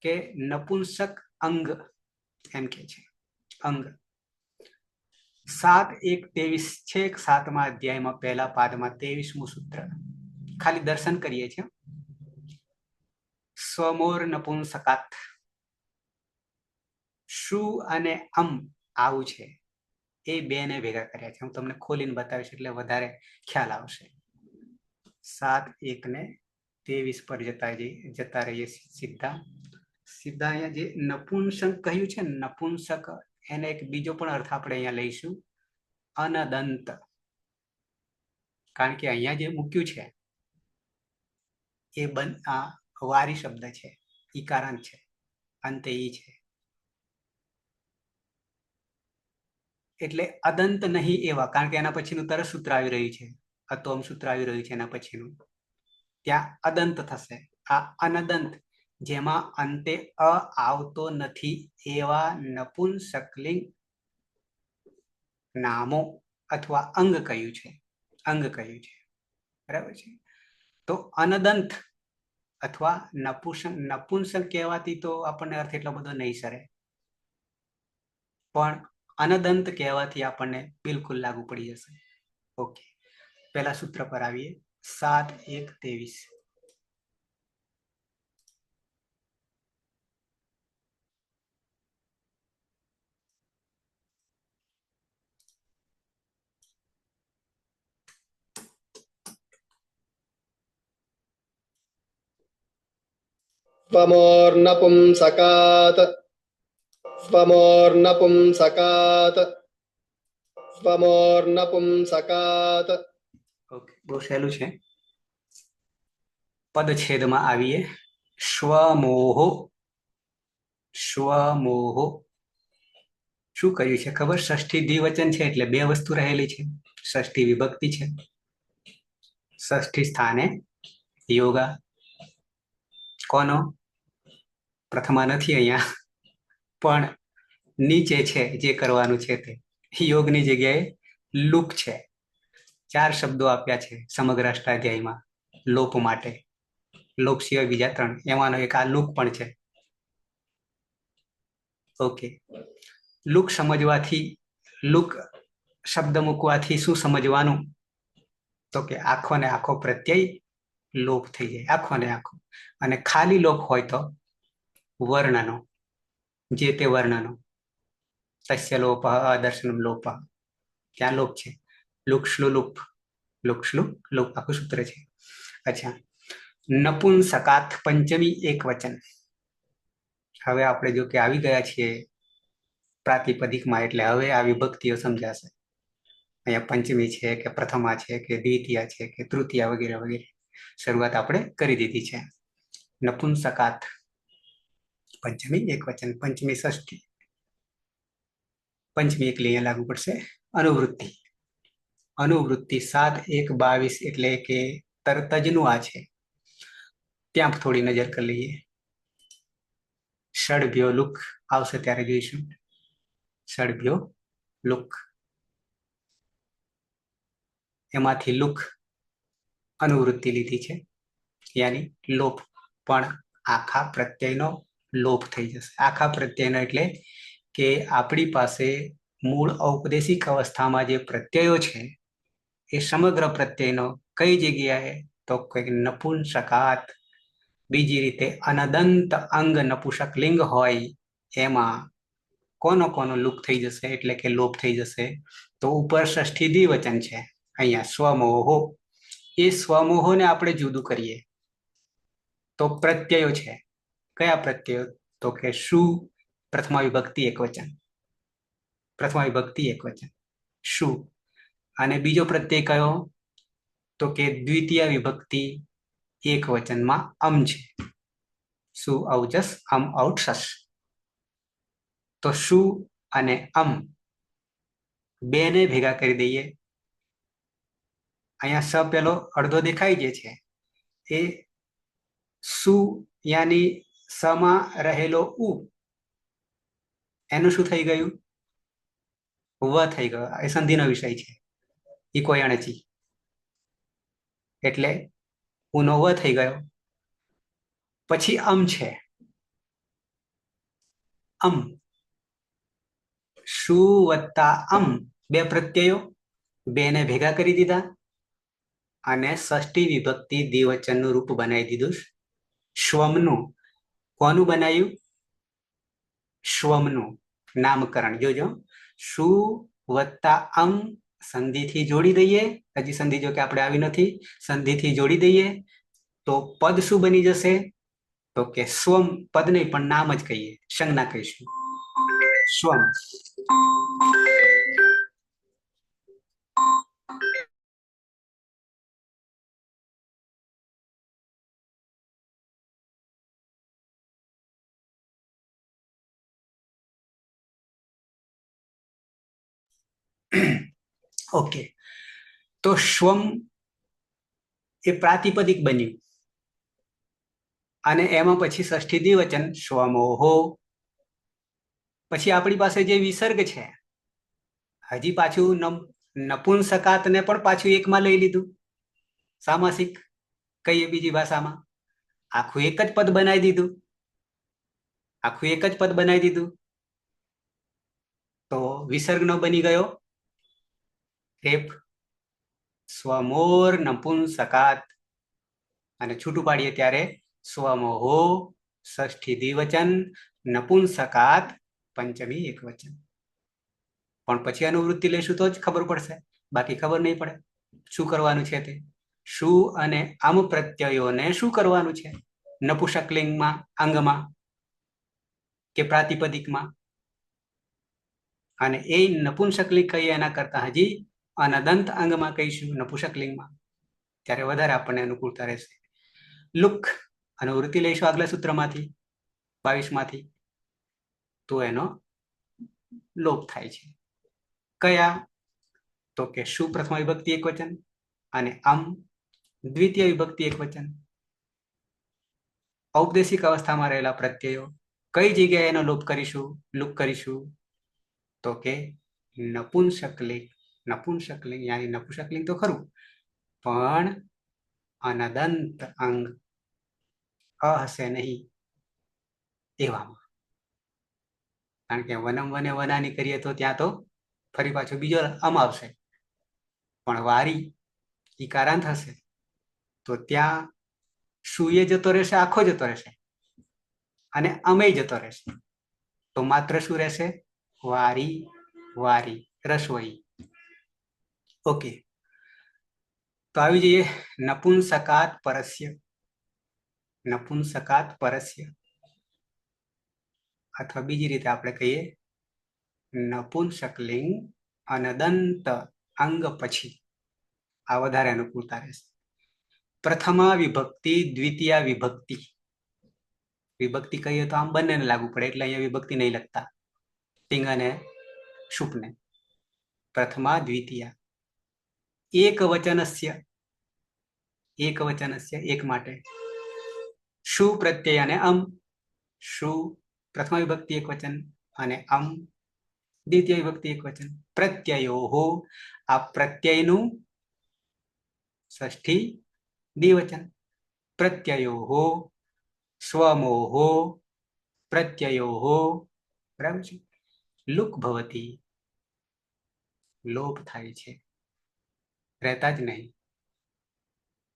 S1: કે નપુંસક અંગ એમ કે છે, અંગ 7:1:23 છે. 7મા અધ્યાયમાં પહેલા પાદમાં 23મું સૂત્ર ખાલી દર્શન કરીએ છીએ. સ્વમોર નપુંસકાત શુ અને આવું છે, એ બે ને ભેગા કર્યા છે. હું તમને ખોલીને બતાવીશ એટલે વધારે ખ્યાલ આવશે. 7:1:23 પર જતા રહીએ સીધા અહીંયા જે નપુંસક કહ્યું છે, નપુંસક એને એક બીજો પણ અર્થ આપણે અહીંયા લઈશું, અનદંત. કારણ કે અહીંયા જે મૂક્યું છે એ વારી શબ્દ છે, ઈકારાંત છે, અંતે ઈ છે, એટલે અદંત નહીં એવા. કારણ કે એના પછીનું તરત સૂત્ર આવી રહ્યું છે, અતોમ સૂત્ર આવી રહ્યું છે એના પછીનું, ત્યાં અદંત થશે. આ અનદંત જેમાં અંતે અ આવતો નથી એવા નપુંસકલિંગ નામો અથવા અંગ કહ્યું છે, અંગ કહ્યું છે. બરાબર છે. તો અનદંત અથવા નપુંસક કહેવાથી તો આપણને અર્થ એટલો બધો નહીં સરે, પણ અનદંત કહેવાથી આપણને બિલકુલ લાગુ પડી જશે. ઓકે, પહેલા સૂત્ર પર આવીએ. 7:1:23
S4: स्वमोर्नपुंसकात् स्वमोर्नपुंसकात् स्वमोर्नपुंसकात्.
S1: ઓકે, બહુ સહેલું છે. પદછેદમાં આવીએ. સ્વમોહો, સ્વમોહો શું કર્યું છે ખબર? ષષ્ઠી દ્વિવચન છે એટલે બે વસ્તુ રહેલી છે. ષષ્ઠી વિભક્તિ છે, ષષ્ઠી સ્થાને યોગા. કોનો? પ્રથમા નથી અહીંયા, પણ નીચે છે જે કરવાનું છે તે. યોગની જગ્યાએ લુક છે. 4 શબ્દો આપ્યા છે સમગ્ર અષ્ટાધ્યાયમાં લોપ માટે. લોપ સિવાય બીજા 3, એમાંનો એક આ લુક પણ છે. ઓકે, લુક સમજવાથી, લુક શબ્દ મૂકવાથી શું સમજવાનું? તો કે આખો ને આખો પ્રત્યય લોપ થઈ જાય, આખો ને આખો. અને ખાલી લોપ હોય તો વર્ણનો, જે તે વર્ણનો. તસ્ય લોપ, અદર્શનમ લોપ, ત્યાં લોપ છે. લુક્ષ્લુ લુપ, લુક્ષ્લુ લુપ, આખું સૂત્ર છે. અચ્છા, નપુંસકાત પંચમી એક વચન. હવે આપણે જો કે આવી ગયા છીએ પ્રાતિપદિકમાં, એટલે હવે આ વિભક્તિઓ સમજાશે. અહીંયા પંચમી છે કે પ્રથમા છે કે દ્વિતીયા છે કે તૃતીયા વગેરે વગેરે શરૂઆત આપણે કરી દીધી છે. નપુંસકાત પંચમી એક વચન, પંચમી ષષ્ઠી, પંચમી એકલી અહીંયા લાગુ પડશે. અનુવૃત્તિ, અનુવૃત્તિ 7:1:22 એટલે કે તરત જ નું આ છે. ત્યાં થોડી નજર કરી લઈએ. ષડભ્યો લુક આવશે ત્યારે જોઈશું. ષડભ્યો લુક, એમાંથી લુક અનુવૃત્તિ લીધી છે, યાની લોપ. પણ આખા પ્રત્યયનો લોપ થઈ જશે. આખા પ્રત્યયનો એટલે કે આપણી પાસે મૂળ ઔપદેશિક અવસ્થામાં જે પ્રત્યયો છે એ સમગ્ર પ્રત્યયનો કઈ જગ્યાએ? તો કંઈક નપુંસકાત. બીજી રીતે અનદંત અંગ નપુંસકલિંગ હોય એમાં કોનો લુક થઈ જશે એટલે કે લોપ થઈ જશે? તો ઉપર ષષ્ઠી દ્વિવચન છે, અહીંયા સ્વમોહો. એ સ્વમોહોને આપણે જુદું કરીએ તો પ્રત્યયો છે. કયા પ્રત્યયો? તો કે શું, પ્રથમા વિભક્તિ એક વચન, પ્રથમા વિભક્તિ એક વચન શું. અને બીજો પ્રત્યય કયો? તો કે દ્વિતીય વિભક્તિ એક વચનમાં છે. શું ઔજસ ઔક્ષસ. તો શું અને બે ને ભેગા કરી દઈએ અહીંયા સ પેલો અડધો દેખાય જે છે એ સુ યાની સમાં રહેલો ઉ એનું શું થઈ ગયું? વ થઈ ગયો. એ સંધિનો વિષય છે. ઈ કોઈ અણચી એટલે ઉનો વ થઈ ગયો. પછી અમ છે. અમ શુ વત્તા અમ બે પ્રત્યયો, બે ને ભેગા કરી દીધા અને ષષ્ઠી વિભક્તિ દ્વિવચનનું રૂપ બનાવી દીધું. શ્વમનું. કોનું બનાવ્યું? શ્વમનું નામકરણ. જોજો, શુ વત્તા અમ સંધિથી જોડી દઈએ. હજી સંધિ જો કે આપણે આવી નથી. સંધિથી જોડી દઈએ તો પદ શું બની જશે? તો કે સ્વમ. પદ નહીં પણ નામ જ કહીએ, સંજ્ઞા કહીશું. સ્વમ. ઓકે, તો શ્વમ એ પ્રાતિપદિક બન્યું અને એમાં પછી ષષ્ઠી દ્વિવચન શ્વમોહો. પછી આપણી પાસે જે વિસર્ગ છે, હજી પાછું નપુંસકાતને પણ પાછું એકમાં લઈ લીધું. સામાસિક કહીએ બીજી ભાષામાં આખું એક જ પદ બનાવી દીધું. આખું એક જ પદ બનાવી દીધું તો વિસર્ગનો બની ગયો રેપ. સ્વમોર નપુંસકાત અને છૂટું પાડીએ ત્યારે સ્વમોહો ષષ્ઠી દ્વિવચન નપુંસકાત પંચમી એકવચન. પણ પછી અનુવૃત્તિ લઈશું તો જ ખબર પડશે, બાકી ખબર નહીં પડે શું કરવાનું છે તે. શું અને આમ પ્રત્યયોને શું કરવાનું છે નપુંસકલિંગમાં, અંગમાં કે પ્રાતિપદિકમાં. અને એ નપુંસકલિંગ કહીએ એના કરતા હજી અનદંત અંગમાં કહીશું, નપુંસકલિંગમાં, ત્યારે વધારે આપણને અનુકૂળતા રહેશે. લુક અનુવૃત્તિ લઈશું આગલા સૂત્રમાંથી, 22 માંથી. તો એનો લોપ થાય છે. કયા? તો કે શું પ્રથમ વિભક્તિ એક વચન અને આમ દ્વિતીય વિભક્તિ એક વચન. ઔપદેશિક અવસ્થામાં રહેલા પ્રત્યયો કઈ જગ્યાએ એનો લોપ કરીશું, લુપ કરીશું? તો કે નપુંસકલિંગ. નપુંસકલિંગ યાની નપુંસકલિંગ તો ખરું પણ અનદંત અંગ હશે નહીં એવામાં. કારણ કે વનમ વને વનાની કરીએ તો ત્યાં તો ફરી પાછો બીજો અમ આવશે. પણ વારી ઈકારાંત હશે તો ત્યાં સુએ જતો રહેશે, આખો જતો રહેશે અને અમેય જતો રહેશે. તો માત્ર શું રહેશે? વારી વારી રસોઈ. ઓકે, તો આવી જઈએ નપુંસકાત પરસ્ય. નપુંસકાત પરસ્ય અથવા બીજી રીતે આપણે કહીએ નપુંસકલિંગ અનદંત અંગ પછી. આ વધારે અનુકૂળતા રહેશે. પ્રથમા વિભક્તિ દ્વિતીય વિભક્તિ. વિભક્તિ કહીએ તો આમ બંનેને લાગુ પડે એટલે અહીંયા વિભક્તિ નહીં લખતા, તિંગ અને શુપને. પ્રથમા દ્વિતીય એક વચનસ્ય. એક વચનસ્ય એક માટે. શું પ્રત્યય અને અમ. શું પ્રથમ વિભક્તિ એક વચન અને અમ દ્વિતીય વિભક્તિ એક વચન. પ્રત્યયો આ પ્રત્યયનું ષષ્ઠી દ્વિવચન. પ્રત્યયો સ્વમોહો પ્રત્યયો. બરાબર છે. લુક ભવતી લોપ થાય છે, રહેતા જ નહીં.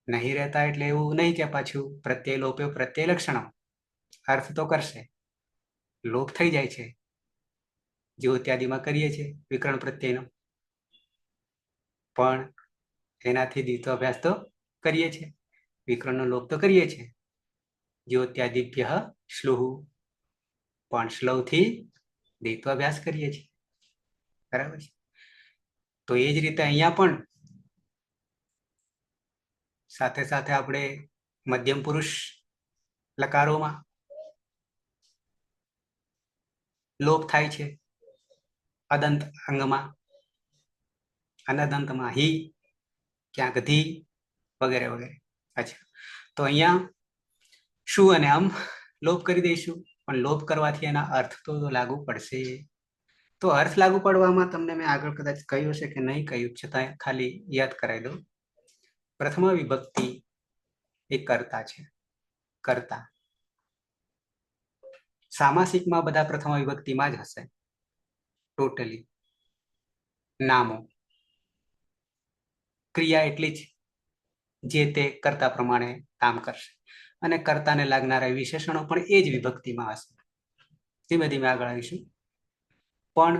S1: નહીં રહેતા એટલે એવું નહીં કે પાછું પ્રત્યય લોપ્યો પ્રત્યય લક્ષણ અર્થ તો કરશે, લોપ થઈ જાય છે. જો ઇત્યાદિમાં કરીએ છીએ વિકરણ પ્રત્યયનો, પણ એનાથી દ્વિત્વ અભ્યાસ તો કરીએ છીએ, વિકરણનો લોપ તો કરીએ છીએ. જો ઇત્યાદિભ્ય શ્લુહ, પણ શ્લવથી દ્વિત્વ અભ્યાસ કરીએ છીએ. બરાબર છે. તો એ જ રીતે અહીંયા પણ સાથે સાથે આપણે મધ્યમ પુરુષ લકારોમાં લોપ થાય છે. અદંત અંગમાં, અનદંતમાં હિ, ક્યાંક ધી વગેરે વગેરે. અચ્છા, તો અહીંયા શું અને અમ લોપ કરી દઈશું, પણ લોપ કરવાથી એના અર્થ તો લાગુ પડશે. તો અર્થ લાગુ પડવામાં તમને મેં આગળ કદાચ કહ્યું હશે કે નહીં કહ્યું, છતાં ખાલી યાદ કરાવી દઉં. પ્રથમ વિભક્તિ એ કર્તા છે. કર્તા સામાસિકમાં બધા પ્રથમ વિભક્તિમાં જ હશે ટોટલી. નામો ક્રિયા એટલી જ જે તે કર્તા પ્રમાણે કામ કરશે, અને કર્તાને લાગનારા વિશેષણો પણ એ જ વિભક્તિમાં હશે. ધીમે ધીમે આગળ આવીશું. પણ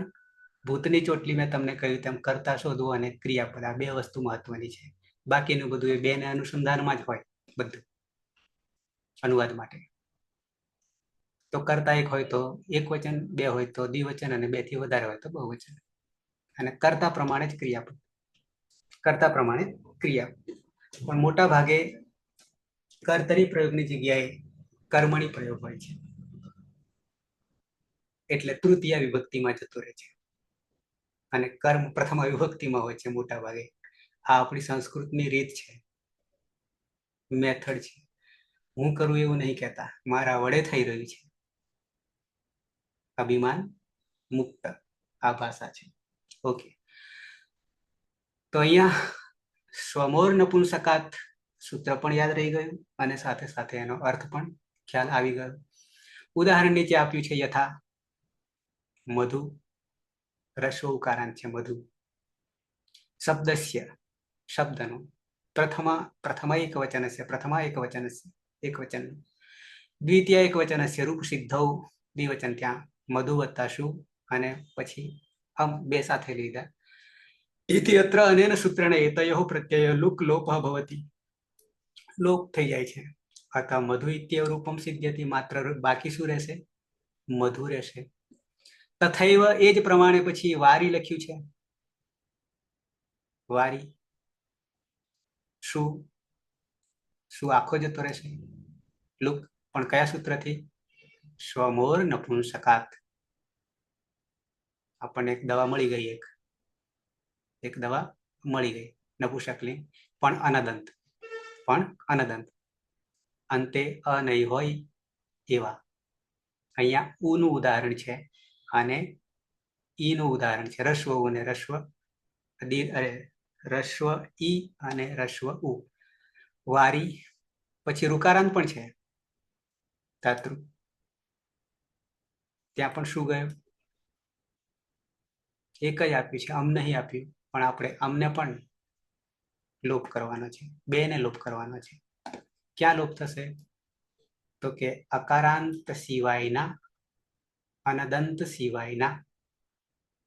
S1: ભૂતની ચોટલી મેં તમને કહ્યું તેમ કર્તા શોધવું અને ક્રિયાપદ આ બે વસ્તુ મહત્વની છે. બાકીનું બધું એ બેને અનુસંધાનમાં જ હોય બધું અનુવાદ માટે. તો કર્તા એક હોય તો એક વચન, બે હોય તો દ્વિવચન, અને બે થી વધારે હોય તો બહુવચન. અને કર્તા પ્રમાણે જ ક્રિયાપદ, કર્તા પ્રમાણે ક્રિયા. પણ મોટા ભાગે કર્તરી પ્રયોગની જગ્યાએ કર્મણી પ્રયોગ હોય છે, એટલે તૃતીય વિભક્તિમાં જતો રહે છે, અને કર્મ પ્રથમ વિભક્તિમાં હોય છે મોટા ભાગે. આ આપણી સંસ્કૃતની રીત છે, મેથડ છે. હું કરું એવું નહીં કહેતા, મારા વડે થઈ રહ્યું છે. અભિમાન મુક્ત આ ભાષા છે. ઓકે, તો અહીંયા સ્વમોર નપુંસકાત સૂત્ર પણ યાદ રહી ગયું, અને સાથે સાથે એનો અર્થ પણ ખ્યાલ આવી ગયો. ઉદાહરણ નીચે આપ્યું છે યથા મધુ, રસ્વ ઉકારાંત છે મધુ. શબ્દસ્ય શબ્દનો પ્રથમ એક વચનસ્ય પ્રથમા એક વચનસ્ય એક વચન, દ્વિતીય એક વચનસ્ય રૂપ સિદ્ધૌ દ્વિવચન, ત્યાં મધુ વત્તા શું અને પછી અમ બે સાથે લીધા. इति अत्र अनेन सूत्रेण एतयोः प्रत्ययः लुक् लोपः भवति, लोप થઈ જાય છે. अतः मधु इत्येव रूपम सिद्ध्यति, मात्र बाकी શું રહેશે? મધુ રહેશે. તથૈવ એ જ પ્રમાણે પછી વારી લખ્યું છે. વારી શું શું આખો જતો રહેશે, લુક, પણ કયા સૂત્રથી? સ્વમોર નપુંસકાત. આપણને એક દવા મળી ગઈ, એક દવા મળી ગઈ, નપુંસકલિંગ, પણ અનદંત, અંતે અ નહીં હોય એવા. અહીંયા ઉ નું ઉદાહરણ છે અને ઈ નું ઉદાહરણ છે. રસ્વ ઉ અને રસ્વ ઈ અને રસ્વ ઉ. વારી પછી રુકારાંત પણ છે, ધાતૃ. ત્યાં પણ શું ગયું? એક જ આપ્યું છે, અમ નહીં આપ્યું, પણ આપણે અમને પણ લોપ કરવાનો છે, બે ને લોપ કરવાનો છે. ક્યાં લોપ થશે? તો કે અકારાંત સિવાયના, અનદંત સિવાયના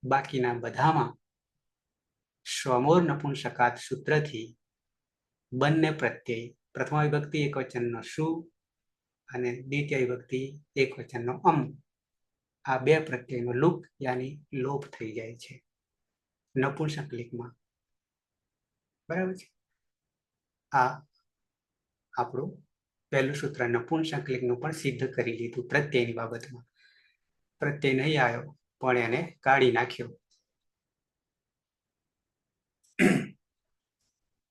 S1: બાકીના બધામાં સ્વમોર નપુંસકાત સૂત્રથી બંને પ્રત્યય, પ્રથમ વિભક્તિ એક વચનનો શું અને દ્વિતીય વિભક્તિ એક વચનનો અમ, આ બે પ્રત્યયનો લુક યાની લોપ થઈ જાય છે નપુંસકલિંગમાં. બરાબર છે. આ આપણું પહેલું સૂત્ર નપુંસકલિંગનું પણ સિદ્ધ કરી લીધું પ્રત્યયની બાબતમાં. પ્રત્યય નહીં આવ્યો પણ એને કાઢી નાખ્યો.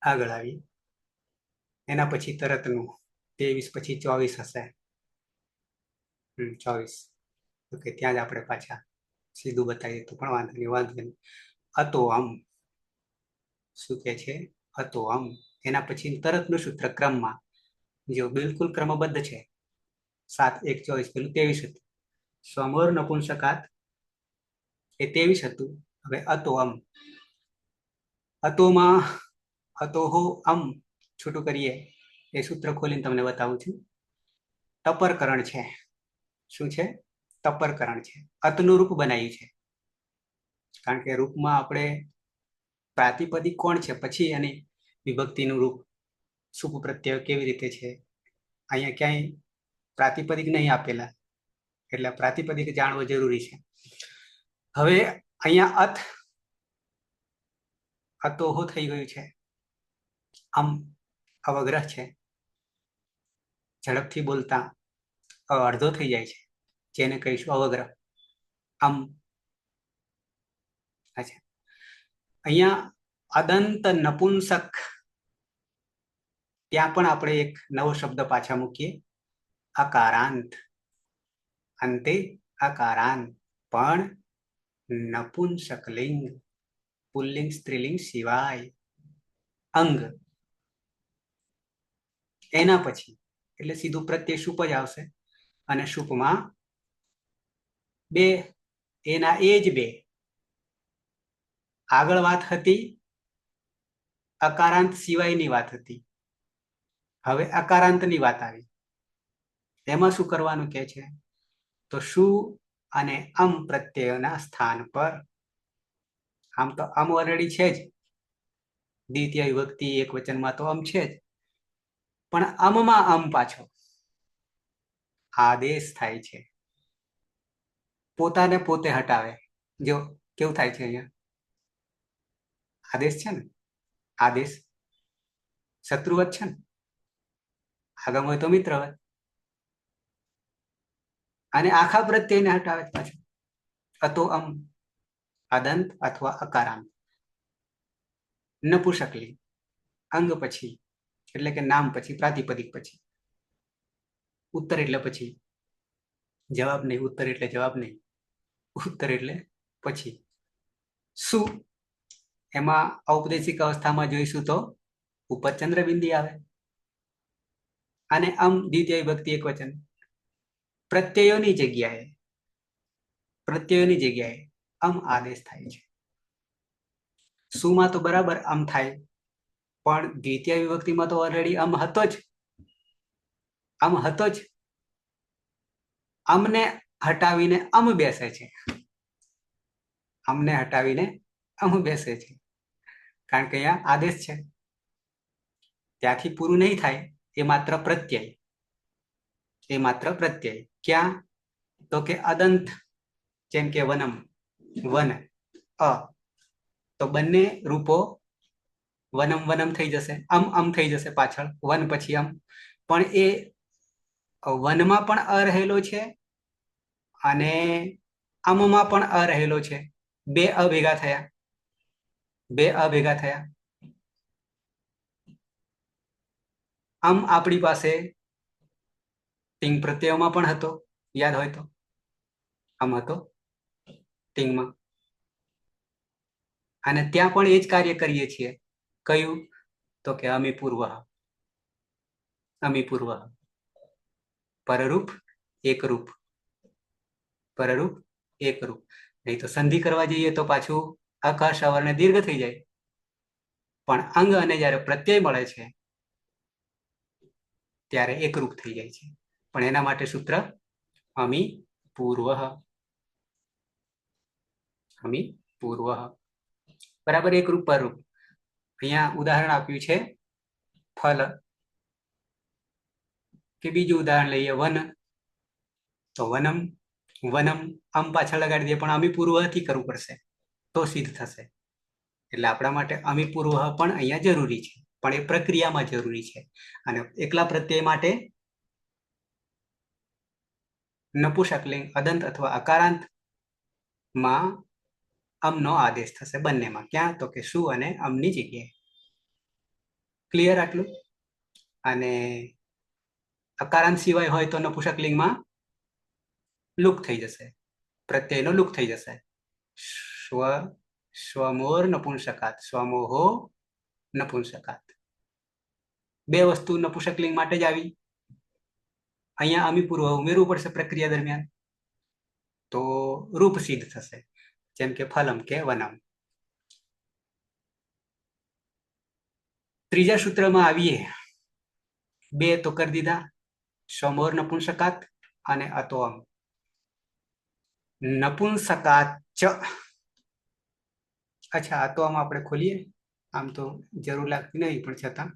S1: આગળ આવી એના પછી તરતનું 23 પછી 24 હશે. 24, તો કે ત્યાં જ આપણે પાછા સીધું બતાવીએ તો પણ વાંધો નહીં. અતો અમ શું કે છે? અતો અમ. એના પછી તરતનું સૂત્ર ક્રમમાં, જો બિલકુલ ક્રમબદ્ધ છે. 7 1 24, પેલું 23 હતું. સ્વમોર નપુંસકાત એ 23 હતું. હવે અતો અમ, અતોમાં અતોહો અમ છૂટું કરીએ એ સૂત્ર ખોલીને તમને બતાવું છું. ટપરકરણ છે. શું છે? ટપરકરણ છે. અતનું રૂપ બનાવ્યું છે, કારણ કે રૂપમાં આપણે પ્રાતિપદિક કોણ છે, પછી એની વિભક્તિનું રૂપ સુપ પ્રત્યય કેવી રીતે છે, અહીંયા ક્યાંય પ્રાતિપદિક નહીં આપેલા, એટલે પ્રાતિપદિક જાણવો જરૂરી છે. હવે અહીંયા અતોહો થઈ ગયું છે. આમ અવગ્રહ છે, ઝડપથી બોલતા અડધો થઈ જાય છે, જેને કહીશું અવગ્રહ. આમ અચ્છા, અહીંયા અદંત નપુંસક ત્યાં પણ આપણે એક નવો શબ્દ પાછા મૂકીએ, અકારાંત. અંતે અકારાંત, પણ નપુંસકલિંગ, પુલ્લિંગ સ્ત્રીલિંગ સિવાય. અંગ એના પછી એટલે સીધું પ્રત્યય શુપ જ આવશે, અને શુપમાં બે, એના એ જ બે. આગળ વાત હતી અકારાંત સિવાયની વાત હતી, હવે અકારાંતની વાત આવી. એમાં શું કરવાનું કે છે, તો શું અને પ્રત્યયોના સ્થાન પર. આમ તો ઓલરેડી છે જ, દ્વિતીય વિભક્તિ એક વચનમાં તો છે જ, પણ માં પાછો આદેશ થાય છે, પોતાને પોતે હટાવે. જો કેવું થાય છે અહીંયા, આદેશ છે ને, આદેશ શત્રુવત છે ને, આગમ હોય તો મિત્રવત, અને આખા પ્રત્યયને હટાવે પાછું. અતો અદંત અથવા અકારાંત. નપુંસકલિંગ, અંગ પછી એટલે કે નામ પછી, પ્રાતિપદિક પછી. ઉત્તર એટલે પછી, જવાબ નહીં. ઉત્તર એટલે જવાબ નહીં, ઉત્તર એટલે પછી. શું એમાં ઔપદેશિક અવસ્થામાં જોઈશું તો ઉપર ચંદ્રબિંદી આવે, અને દ્વિતીય વિભક્તિ એક વચન. પ્રત્યયોની જગ્યાએ આદેશ થાય છે. સુમાં તો બરાબર થાય, પણ દ્વિતીય વિભક્તિમાં તો ઓલરેડી હતો જ. અમને હટાવીને બેસે છે, બેસે છે, કારણ કે અહીંયા આદેશ છે. ત્યાંથી પૂરું નહીં થાય, એ માત્ર પ્રત્યય. ક્યાં, તો કે અદંત, જેમ કે વનમ, વન, તો બંને રૂપો વનમ થઈ જશે, થઈ જશે પાછળ, વન પછી પણ એ વનમાં પણ રહેલો છે, અને માં પણ રહેલો છે. બે ભેગા થયા. આપણી પાસે તિંગ પ્રત્યયોમાં પણ હતો, યાદ હોય તો. હતો તિંગમાં, અને ત્યાં પણ એ જ કાર્ય કરીએ છીએ. કયું, તો કે અમીપૂર્વ, પરરૂપ એકરૂપ, નહીં તો સંધિ કરવા જઈએ તો પાછું અકાર સવર્ણ દીર્ઘ થઈ જાય. પણ અંગ અને જયારે પ્રત્યય મળે છે ત્યારે એકરૂપ થઈ જાય છે. પણ એના માટે સૂત્ર અમી પૂર્વ, બરાબર, એકરૂપ પરરૂપ. અહીંયા ઉદાહરણ આપ્યું છે ફલ, કે બીજું ઉદાહરણ લઈએ વન, તો વનમ પાછળ લગાડી દઈએ, પણ અમી પૂર્વથી કરવું પડશે તો સિદ્ધ થશે. એટલે આપણા માટે અમી પૂર્વ પણ અહીંયા જરૂરી છે, પણ એ પ્રક્રિયામાં જરૂરી છે. અને એકલા પ્રત્યય માટે નપુંસકલિંગ, અદંત અથવા અકારાંત માં નો આદેશ થશે બંનેમાં. ક્યાં, તો કે શું અને ની જગ્યાએ. ક્લિયર આટલું? અને અકારાંત સિવાય હોય તો નપુંસકલિંગમાં લુક થઈ જશે, પ્રત્યયનો લુક થઈ જશે. સ્વમોર નપુંસકાત, સ્વમોહો નપુંસકાત. બે વસ્તુ નપુંસકલિંગ માટે જ આવી. અહીંયા અમી પૂર્વ ઉમેરવું પડશે પ્રક્રિયા દરમિયાન, તો રૂપ સિદ્ધ થશે, જેમ કે ફલમ કે વનમ. ત્રીજા સૂત્રમાં આવીએ. બે તો કરી દીધા, સ્વમોર નપુંસકાત અને અતોમ નપુંસકાત ચ. અચ્છા, આ તો આપણે ખોલીએ, આમ તો જરૂર લાગતી નહીં, પણ છતાં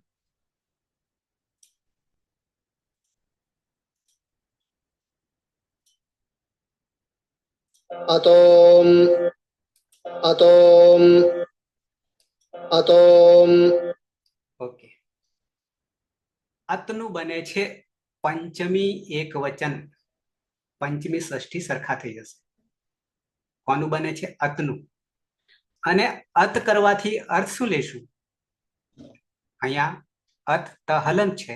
S1: ઓકે. અતનું બને છે પંચમી એક વચન, પંચમી ષષ્ઠી સરખા થઈ જશે. કોનું બને છે? અતનું. અને અત કરવાથી અર્થ શું લેશું? અહીંયા અત ત હલંત છે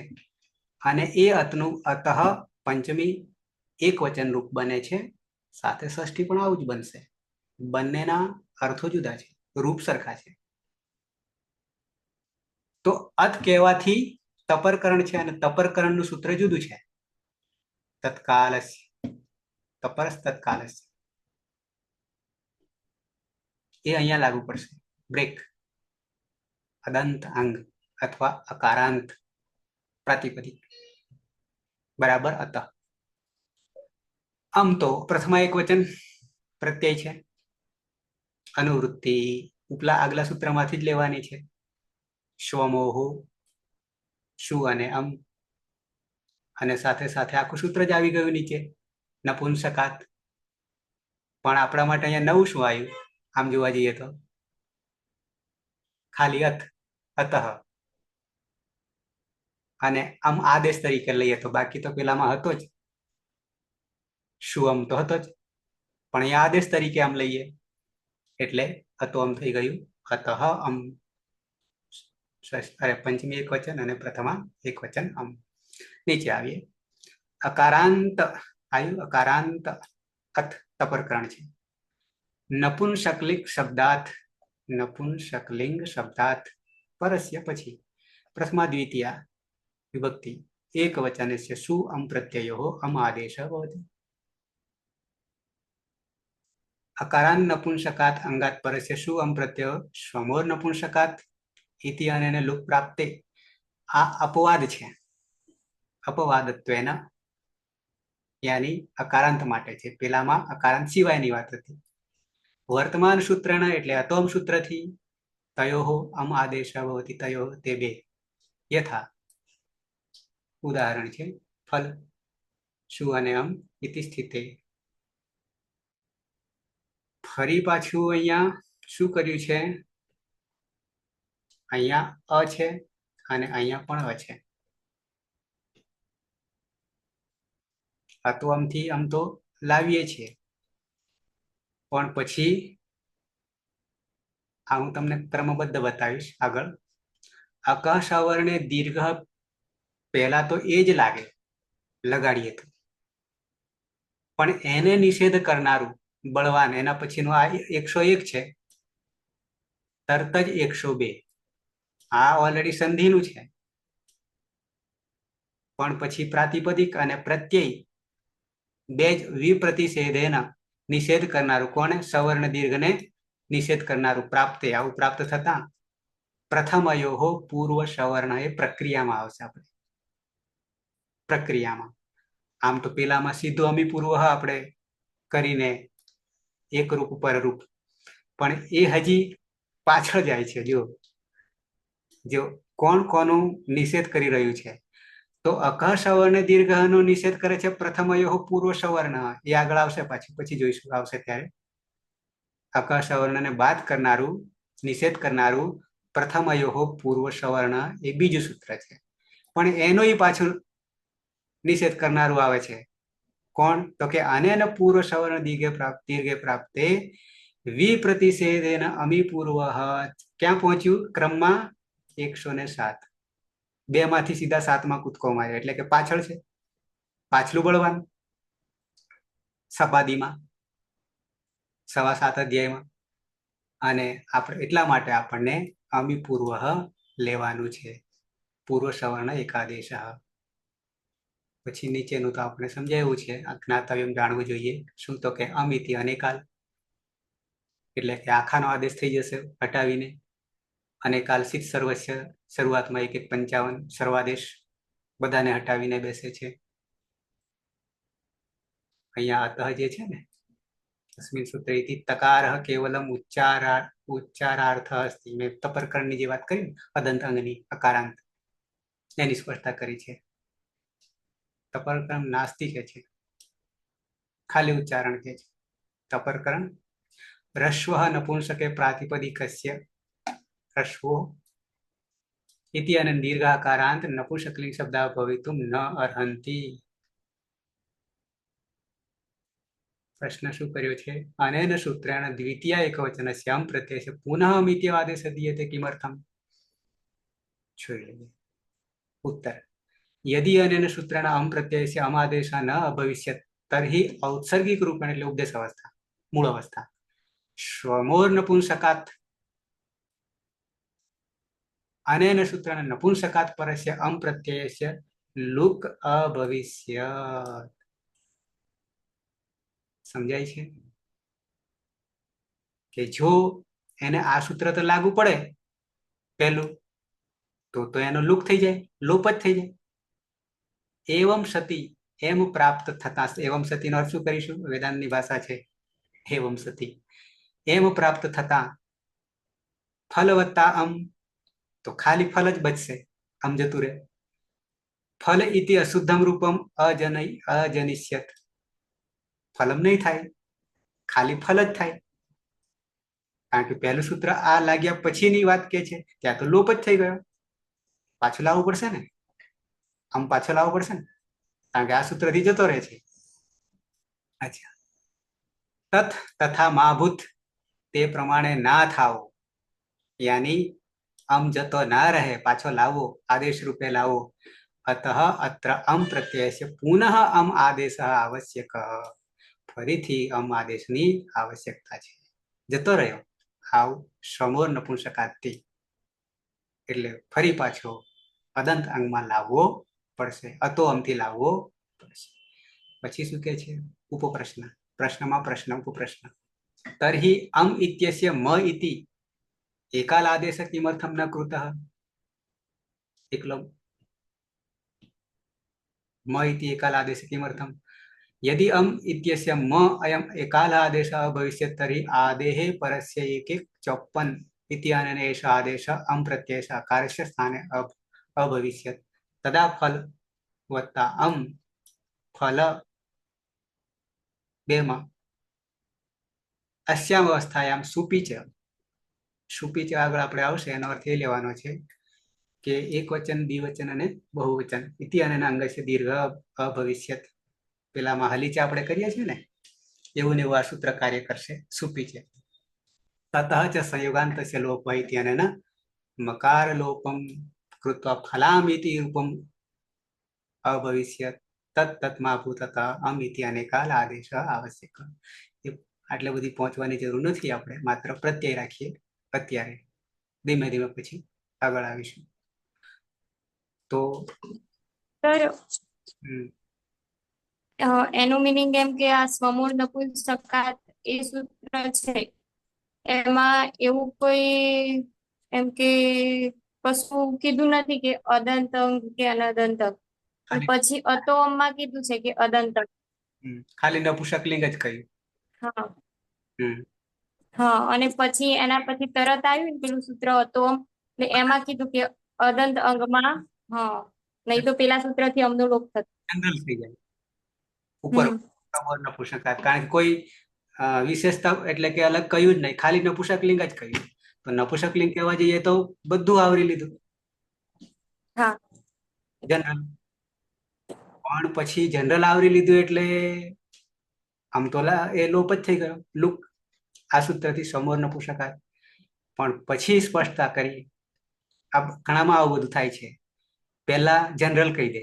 S1: અને એ અતનું અતઃ પંચમી એક વચન રૂપ બને છે, સાથે ષષ્ઠી પણ આવું જ બનશે. બંનેના અર્થો જુદા છે, રૂપ સરખા છે. તો અત કહેવાથી તપરકરણ છે અને તપરકરણનું સૂત્ર જુદું છે. તત્કાલસ્ય, તપરસ તત્કાલસ્ય, એ અહીંયા લાગુ પડશે. બ્રેક, અદંત અંગ અથવા અકારાંત પ્રાતિપદિક બરાબર અત. આમ તો પ્રથમા એક વચન પ્રત્યય છે. અનુવૃત્તિ ઉપલા આગલા સૂત્રમાંથી જ લેવાની છે. શ્વમોહુ, શું અને અમ, અને સાથે સાથે આખું સૂત્ર જ આવી ગયું નીચે, નપુંસકાત. પણ આપણા માટે અહીંયા નવું શું આવ્યું? આમ જોવા જઈએ તો ખાલી અત, અતઃ, અને આમ આદેશ તરીકે લઈએ તો બાકી તો પેલામાં હતો જ, શું આમ તો હતો જ, પણ અહીંયા આદેશ તરીકે આમ લઈએ એટલે અતો આમ થઈ ગયું અતઃ અમ. અરે પંચમી એક વચન અને પ્રથમા એક વચન અમ. નીચે આવીએ. અકારાંત આવ્યું, અકારાંત અત તપરકરણ છે. નપુંસકલિંગ શબ્દાર્થ, નપુંસકલિંગ શબ્દાર્થ પરસ્ય પછી પ્રથમા દ્વિતીયા વિભક્તિ એક વચનસ્ય સુ અમ પ્રત્યયો અમ આદેશ ભવતિ. અકારાંત નપુંસકાત અંગાત પરસ્ય સુ અમ પ્રત્યયો સ્વમોર નપુંસકાત ઇતિ અને લુપ પ્રાપ્તે. આ અપવાદ છે, અપવાદત્વેન યાની અકારાંત માટે છે. પેલામાં અકારાંત સિવાયની વાત હતી. વર્તમાન સૂત્રના એટલે અતોમ સૂત્રથી તયો અમ આદેશ ભવતિ, તયો તે બે. યથા ઉદાહરણ છે ફલ શું અને અમ ઇતિ સ્થિતે. ફરી પાછું અહીંયા શું કર્યું છે? અહીંયા અ છે અને અહીંયા પણ અ છે. આ તો આમથી આમ તો લાવીએ છીએ, પણ પછી આ હું તમને ક્રમબદ્ધ બતાવીશ આગળ. આકાશ આવરણે દીર્ઘ પહેલા તો એ જ લાગે લગાડીએ તો, પણ એને નિષેધ કરનારું બળવાન એના પછીનું આ 101 છે, તરત જ 102. આ ઓલરેડી સંધિનું છે, પણ પછી પ્રાતિપદિક અને પ્રત્યય બે જ વિપ્રતિષેધેના નિષેધ કરનારું કોને? સવર્ણ દીર્ઘને નિષેધ કરનારું પ્રાપ્તે. આવું પ્રાપ્ત થતા પ્રથમ અયોહો પૂર્વ સવર્ણ એ પ્રક્રિયામાં આવશે. આપણે પ્રક્રિયામાં આમ તો પેલામાં સીધો અમી પૂર્વ આપણે કરીને એક રૂપ પરરૂપ, પણ એ હજી પાછળ જાય છે. જો કોણ કોનું નિષેધ કરી રહ્યું છે? તો અક સવર્ણ દીર્ઘનો નિષેધ કરે છે પ્રથમ અયોહ પૂર્વ સવર્ણ. એ આગળ આવશે, પછી જોઈશું આવશે ત્યારે. અક સવર્ણને બાદ કરનારું, નિષેધ કરનારું પ્રથમ અયોહ પૂર્વ સવર્ણ એ બીજું સૂત્ર છે. પણ એનો પાછું નિષેધ કરનારું આવે છે. કોણ? તો કે આને પૂર્વ સવર્ણ દીર્ઘે પ્રાપ્તે વિપ્રતિષેધેન અમી પૂર્વ. ક્યાં પહોંચ્યું ક્રમમાં? 107. 2 માંથી સીધા 7માં કૂદકો માર્યો એટલે કે પાછળ છે, પાછલું બળવાન સપાદીમાં 7.25 અધ્યાયમાં. અને આપણે એટલા માટે આપણને અમી પૂર્વ લેવાનું છે, પૂર્વ સવર્ણ એકાદેશ. પછી નીચેનું તો આપણે સમજાયું છે. જ્ઞાતવ્ય જાણવું જોઈએ. શું? તો કે અમિતિ અને કાલ, એટલે કે આખાનો આદેશ થઈ જશે હટાવીને. અને કાલ સિદ્ધ સર્વસ્ય શરૂઆતમાં 1:55 સર્વાદેશ બધાને હટાવીને બેસે છે. અહીંયા અતઃ જે છે ને તસ્મિન સૂત્રે ઇતિ તકારઃ કેવલમ ઉચ્ચારાર્થ અસ્તિ. મેં તપરકરણની જે વાત કરી અદંત અંગની અકારાંત, એની સ્પષ્ટતા કરી છે. તપરકરણ નાસ્તિ કે છે, ખાલી ઉચ્ચારણ કે છે. તપરકરણ રસ્વ નપુંસકે પ્રાતિપદિકસ્ય રસ્વો ઇતિ અને દીર્ઘાકારાંત નપુંસકલિંગ શબ્દા ભવિતુમ ન અર્હંતિ. પ્રશ્ન શું કર્યો છે? અનેન સૂત્રેણ દ્વિતીય એકવચનસ્ય અમ પ્રત્યય પુનઃ અમિત્ય આદેશ દીયતે કિમર્થમ. જોઈ લઈએ. उत्तर यदि अनेन सूत्रेण अम प्रत्ययस्य अमादेशः न अभविष्यत् तर्हि औत्सर्गिक रूपेण એટલે ઉપદેશ અવસ્થા મૂળ અવસ્થા શ્વમોર નપુંસકાત अनेन सूत्रेण नपुंसकात् परस्य अम प्रत्ययस्य લુક અભવિષ્યત સમજાય છે કે જો એને આ સૂત્ર તો લાગુ પડે પહેલું તો એનો લુક થઈ જાય લોપ જ થઈ જાય એવમ સતી એમ પ્રાપ્ત થતા એવમ સતીનો અર્થ શું કરીશું વેદાંતની ભાષા છે એવમ સતી એમ પ્રાપ્ત થતા ફલ વત્તા અમ તો ખાલી ફલ જ બચશે અમ જતું રહે ફલ ઇતિ અશુદ્ધમ રૂપમ અજનિષ્યત ફલમ નહીં થાય ખાલી ફલ જ થાય કારણ કે પહેલું સૂત્ર આ લાગ્યા પછીની વાત કે છે ત્યાં તો લોપ જ થઈ ગયો પાછું લાવવું પડશે ને આમ પાછો લાવવો પડશે ને કારણ કે આ સૂત્રથી જતો રહે છે અચ્છા તથ તથા માભૂત તે પ્રમાણે ના થાવો યાની અમ જતો ના રહે પાછો લાવો આદેશ રૂપે લાવો અતઃ અત્ર અમ પ્રત્યયસ્ય પુનઃ અમ આદેશ આવશ્યક ફરીથી અમ આદેશની આવશ્યકતા છે જતો રહ્યો આવ સમોર નપુંસકાથી એટલે ફરી પાછો અદંત અંગમાં લાવવો પડશે અતો અમથી લાવવો પડશે પછી શું કે છે ઉપપ્રશ્ન પ્રશ્નમાં પ્રશ્ન ઉપપ્રશ્ન તર્હિ અમ ઇત્યસ્ય મ ઇતિ એકાલ આદેશ કિમર્થમ ન કૃતઃ એકલો म इति एकाल आदेश किमर्थम यदि अम इत्यस्य म अयम एकाल आदेश भविष्यत् तर्हि आदेः परस्य एक 54 इति अनेन एष आदेश अम प्रत्ययस्य अकारस्य स्थाने अभविष्यत् तदा फल वत्ता अम फल बेमा अस्याम अवस्थायां सुपी च આગળ આપણે આવશે એનો અર્થ એ લેવાનો છે કે એક વચન દ્વિવચન અને બહુવચન ઇતિ અને અંગસ્ય દીર્ઘ અભવિષ્યત પેલામાં હલીચા આપણે કરીએ છીએ ને એવું ને એવું આ સૂત્ર કાર્ય કરશે સુપી છે તતઃ ચ સંયોગાંતસ્ય લોપ ઇતિ અને મકાર લોપમ કૃત્વા ફલામિતિ રૂપમ અભવિષ્યત તત્તત્મા ભૂતત અમિતિ અને કાલ આદેશ આવશ્યક આટલે બધી પહોંચવાની જરૂર નથી આપણે માત્ર પ્રત્યય રાખીએ અત્યારે ધીમે ધીમે પછી આગળ આવીશું તો
S3: સર એનું મિનિંગ એમ કે આ સ્વમૂળ નપુંસકાત એ સૂત્ર છે એમાં એવું કોઈ એમ કે કશું કીધું નથી કે અદંત અંગ કે અનદંત અંગ પણ પછી અતોમાં કીધું છે કે અદંત અંગ
S1: ખાલી નપુંસક લિંગ જ કહ્યું
S3: હા હા અને પછી એના પછી તરત આવ્યું ને પેલું સૂત્ર અતોમ એટલે એમાં કીધું કે અદંત અંગમાં હા નહીં તો પેલા સૂત્ર થી અમનો લોપ થતો
S1: જનરલ થઈ જાય ઉપર નપુંસકાત કારણ કે કોઈ વિશેષતા એટલે કે અલગ કહ્યું જ નહીં ખાલી નપુંસક લિંગ જ કહ્યું તો નપુંસક લિંગ કહેવા જઈએ તો બધું આવરી લીધું
S3: હા
S1: જનરલ પણ પછી જનરલ આવરી લીધું એટલે આમ તો એ લોપ જ થઈ ગયો લુક આ સૂત્રથી સમોર નપુંસકાત પણ પછી સ્પષ્ટતા કરી આ ઘણામાં આવું બધું થાય છે પહેલા જનરલ કહી દે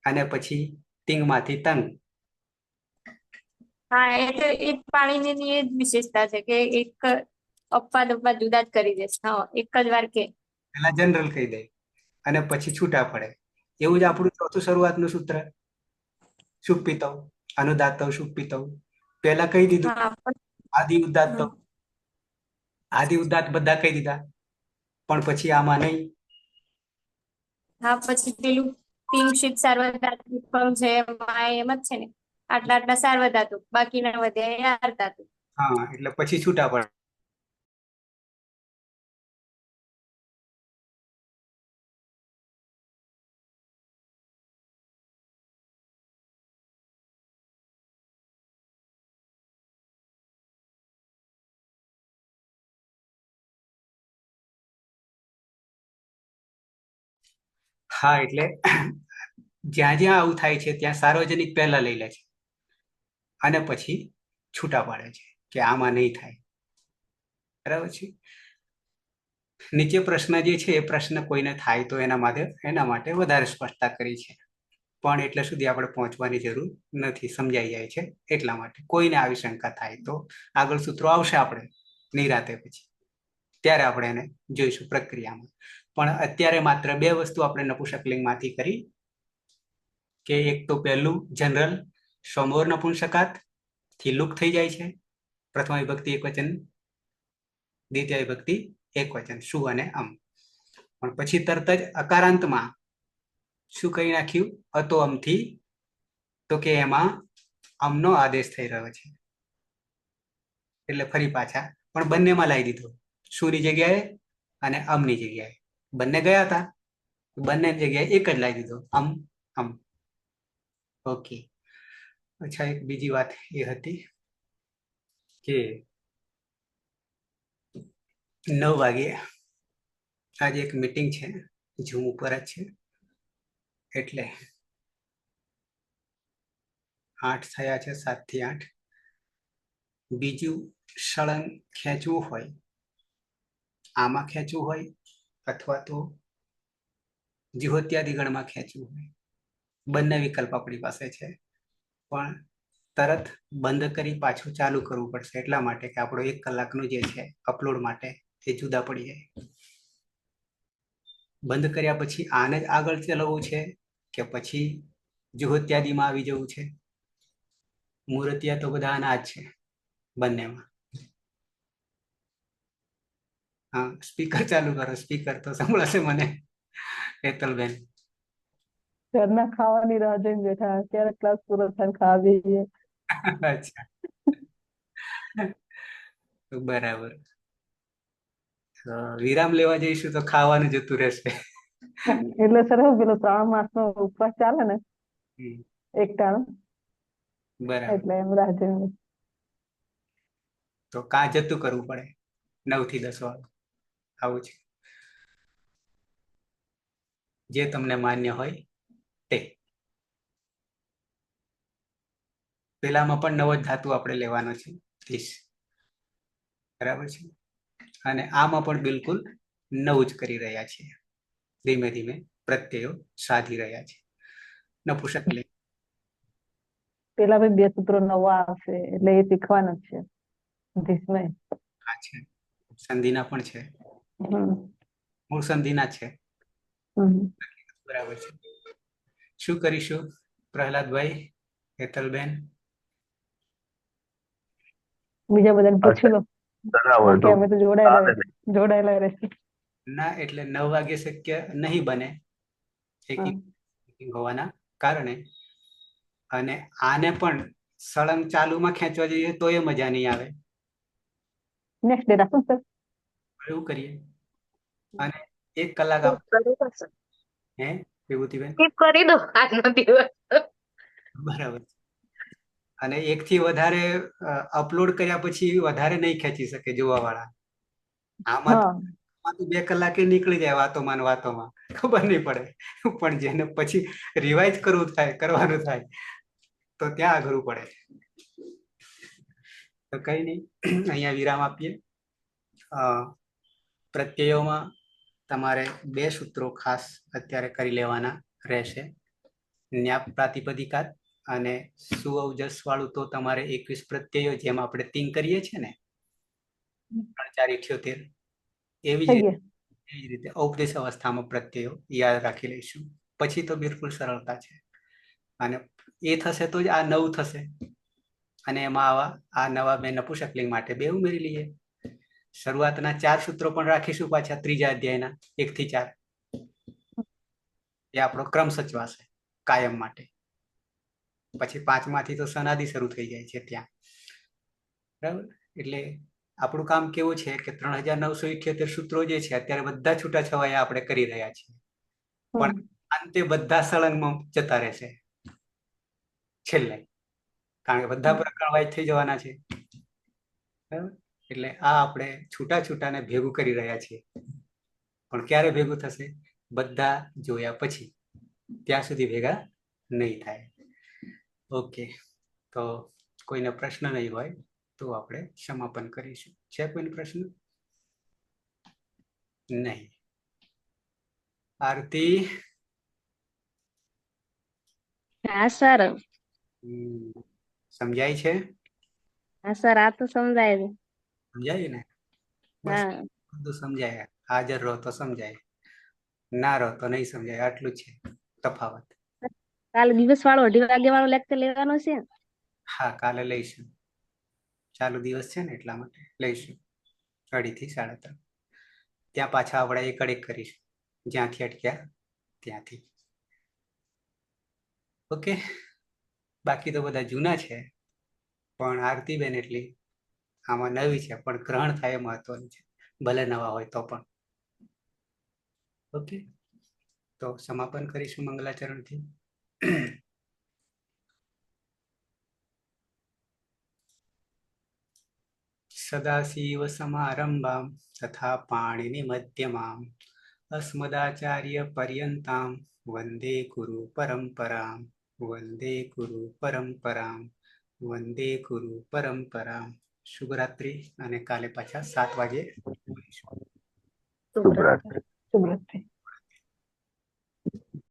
S1: અને પછી તિંગમાંથી તંગ
S3: હા એટલે એ પાણીની એ જ વિશેષતા છે કે એક અપવાદ અપવાદ જુદા જ કરી દેશે હા એક જ વાર કે
S1: પહેલા જનરલ કહી દે અને પછી છૂટા પડે એવું જ આપણું ચોથું શરૂઆતનું સૂત્ર સુપિતવ અનુદાતવ સુપિતવ પહેલા કહી દીધું આદિ ઉદાત્તવ આદિ ઉદાત્ત બધા કહી દીધા પણ પછી આમાં નહીં
S3: હા પછી પેલું પિંગશીત સાર્વધાતુકમ છે એમાં એમ જ છે ને આટલા આટલા સાર્વધાતુક બાકીના વધે યાર ધાતુ
S1: હા એટલે પછી છૂટા પડે હા એટલે જ્યાં જ્યાં આવું થાય છે ત્યાં સાર્વજનિક પહેલા લઈ લે છે અને પછી છૂટા પાડે છે કે આમાં નહીં થાય બરાબર છે નીચે પ્રશ્ન જે છે એ પ્રશ્ન કોઈને થાય તો એના માટે વધારે સ્પષ્ટતા કરી છે, પણ એટલે સુધી આપણે પહોંચવાની જરૂર નથી, સમજાઈ જાય છે એટલા માટે. કોઈને આવી શંકા થાય તો આગળ સૂત્રો આવશે આપણે નિરાતે પછી, ત્યારે આપણે એને જોઈશું પ્રક્રિયામાં. પણ અત્યારે માત્ર બે વસ્તુ આપણે નપુંસકલિંગમાંથી કરી, કે એક તો પહેલું જનરલ સમોર નપુંસકાત થી લુક થઈ જાય છે, પ્રથમ વિભક્તિ એકવચન, દ્વિતીય વિભક્તિ એકવચન, શું અને અમ. પણ પછી તરત જ અકારાંતમાં શું કરી નાખ્યું, અતો અમથી, તો કે એમાં અમનો આદેશ થઈ રહ્યો છે, એટલે ફરી પાછા પણ બંનેમાં લાવી દીધો, શુંની જગ્યાએ અને અમની જગ્યાએ. બંને ગયા હતા, બંને જગ્યાએ એક જ લાવી દીધો, અમ અમ. ઓકે. અચ્છા, એક બીજી વાત એ હતી કે 9 વાગે આજે એક મીટિંગ છે, ઝૂમ ઉપર જ છે, એટલે 8 થયા છે, 7 થી 8. બીજું સળંગ ખેંચવું હોય, આમાં ખેંચવું હોય અથવા તો જીહોત્યાદિગણમાં ખેંચવું હોય, બંને વિકલ્પ આપણી પાસે છે. પણ તરત બંધ કરી પાછું ચાલુ કરવું પડશે, એટલા માટે કે આપણો 1 કલાકનું જે છે અપલોડ માટે એ જુદા પડી જાય. બંધ કર્યા પછી આને જ આગળ ચલાવવું છે કે પછી જુહોત્યાદિમાં આવી જવું છે? મૂર્તિયા તો બધા આના જ છે બંનેમાં. હા, સ્પીકર ચાલુ કરો, સ્પીકર તો સંભળાશે મને. હેતલબેન,
S5: ઘરના ખાવાની રાહ જોઈને બેઠા, ક્યારે ક્લાસ પૂરો થાય ને ખાવા જઈએ.
S1: અચ્છા, બરાબર. વિરામ લેવા જઈશું તો ખાવાનું જતું રહેશે.
S5: એટલે સર હું પેલો 3 માસનો ઉપવાસ ચાલે ને
S1: હમ,
S5: એક ટાણું,
S1: બરાબર.
S5: એટલે એમ રાહ જોઈને.
S1: તો કાં જતું કરવું પડે 9 થી 10 વાળું, આવું છે. જે તમને માન્ય હોય તે. પેલામાં પણ નવો જ ધાતુ આપણે લેવાનો છે, 30. બરાબર છે. અને આમાં પણ બિલકુલ નવું જ કરી રહ્યા છીએ, ધીમે ધીમે પ્રત્યયો સાધી રહ્યા છે. નપુંસકલિંગ
S5: પેલા ભાઈ 2 સૂત્રો નવા આવશે, એટલે એ શીખવાના જ છે ધીસમય.
S1: આ છે, સંધિના પણ છે,
S5: હમ
S1: મૂળ સંધિના છે.
S5: હમ
S1: બરાબર છે. શું કરીશું પ્રહલાદભાઈ, હેતલબેન?
S5: બીજા બધાને પૂછી લો, બાકી અમે તો જોડાયેલા રહેશે.
S1: ના, એટલે 9 વાગે શક્ય નહીં બને
S5: હા.
S1: હોવાના કારણે, અને આને પણ સળંગ ચાલુમાં ખેંચવા જઈએ તો એ મજા નહીં આવે.
S5: નેક્સ્ટ ડે રાખું સર.
S1: એવું કરીએ અને 1 કલાક હે વિભૂતિબેન?
S3: કરી દો આજનો દિવસ.
S1: બરાબર. અને 1 થી વધારે અપલોડ કર્યા પછી વધારે નહીં ખેંચી શકે જોવા વાળા. આમાં
S5: હા,
S1: તો 2 કલાકે નીકળી જાય વાતોમાં ને વાતોમાં, ખબર નહીં પડે. પણ જેને પછી રિવાઇઝ કરવાનું થાય તો ત્યાં અઘરું પડે. તો કઈ નહીં, અહીંયા વિરામ આપીએ. પ્રત્યયોમાં તમારે 2 સૂત્રો ખાસ અત્યારે કરી લેવાના રહેશે, ન્યાપ પ્રાતિપદિકાત અને સુઅવજસ વાળું તો તમારે 21 પ્રત્યયો, જેમ આપણે 3 કરીએ છીએ ને 3 4 78, એવી
S5: થઈ
S1: જ
S5: ગયા.
S1: રીતે ઔપદેશ અવસ્થામાં પ્રત્યયો યાદ રાખી લઈશું. પછી તો બિલકુલ સરળતા છે, અને એ થશે તો જ આ 9 થશે. અને એમાં આ નવા 2 નપુંસકલિંગ માટે 2 ઉમેરી લઈએ. શરૂઆતના 4 સૂત્રો પણ રાખીશું પાછા, 3જા અધ્યાયના 1 થી 4. એ આપણો ક્રમ સચવાશે કાયમ માટે. પછી 5માંથી તો સનાદિ શરૂ થઈ જાય છે ત્યાં. બરાબર. એટલે આપણું કામ કેવું છે કે 3978 સૂત્રો જે છે અત્યારે બધા છૂટાછવાયા આપણે કરી રહ્યા છીએ, પણ અંતે બધા સળંગમાં જતા રહેશે છેલ્લે, કારણ કે બધા પ્રકરણ વાઇઝ થઈ જવાના છે. બરાબર. એટલે આ આપણે છૂટા છૂટાને ભેગું કરી રહ્યા છીએ, પણ ક્યારે ભેગું થશે? બધા જોયા પછી. ત્યાં સુધી ભેગા નહીં થાય. ઓકે, તો કોઈને પ્રશ્ન નહીં હોય તો આપણે સમાપન કરીશું. છે કોઈને પ્રશ્ન? નહીં. આરતી
S6: હા સર.
S1: સમજાય છે?
S6: હા સર, આ તો સમજાય છે.
S1: સમજાય ને? બસ
S6: હા.
S1: બધું સમજાય. હાજર રહો તો સમજાય, ના રહો તો નહીં સમજાય. આટલું જ છે તફાવત.
S6: કાલે દિવસ વાળો 2:30 વાગે વાળો લેક્ચર લેવાનો છે.
S1: હા, કાલે લઈશું. ચાલુ દિવસ છે ને એટલા માટે લઈશું 2:30 થી 3:30. ત્યાં પાછા આપણે એકડેક કરીશું, જ્યાંથી અટક્યા ત્યાંથી. ઓકે. બાકી તો બધા જૂના છે, પણ આરતીબેન એટલી આમાં નવી છે, પણ ગ્રહણ થાય એ મહત્વનું છે, ભલે નવા હોય તો પણ. ઓકે, તો સમાપન કરીશું મંગલાચરણથી. સદાશિવ સમારંભામ તથા પાણીની મધ્યમામ અસ્મદાચાર્ય પર્યંતામ વંદે ગુરુ પરંપરામ વંદે ગુરુ પરંપરામ વંદે ગુરુ પરંપરામ. શુભરાત્રિ, અને કાલે પાછા 7 વાગે મળીશું.
S5: શુભરાત્રી.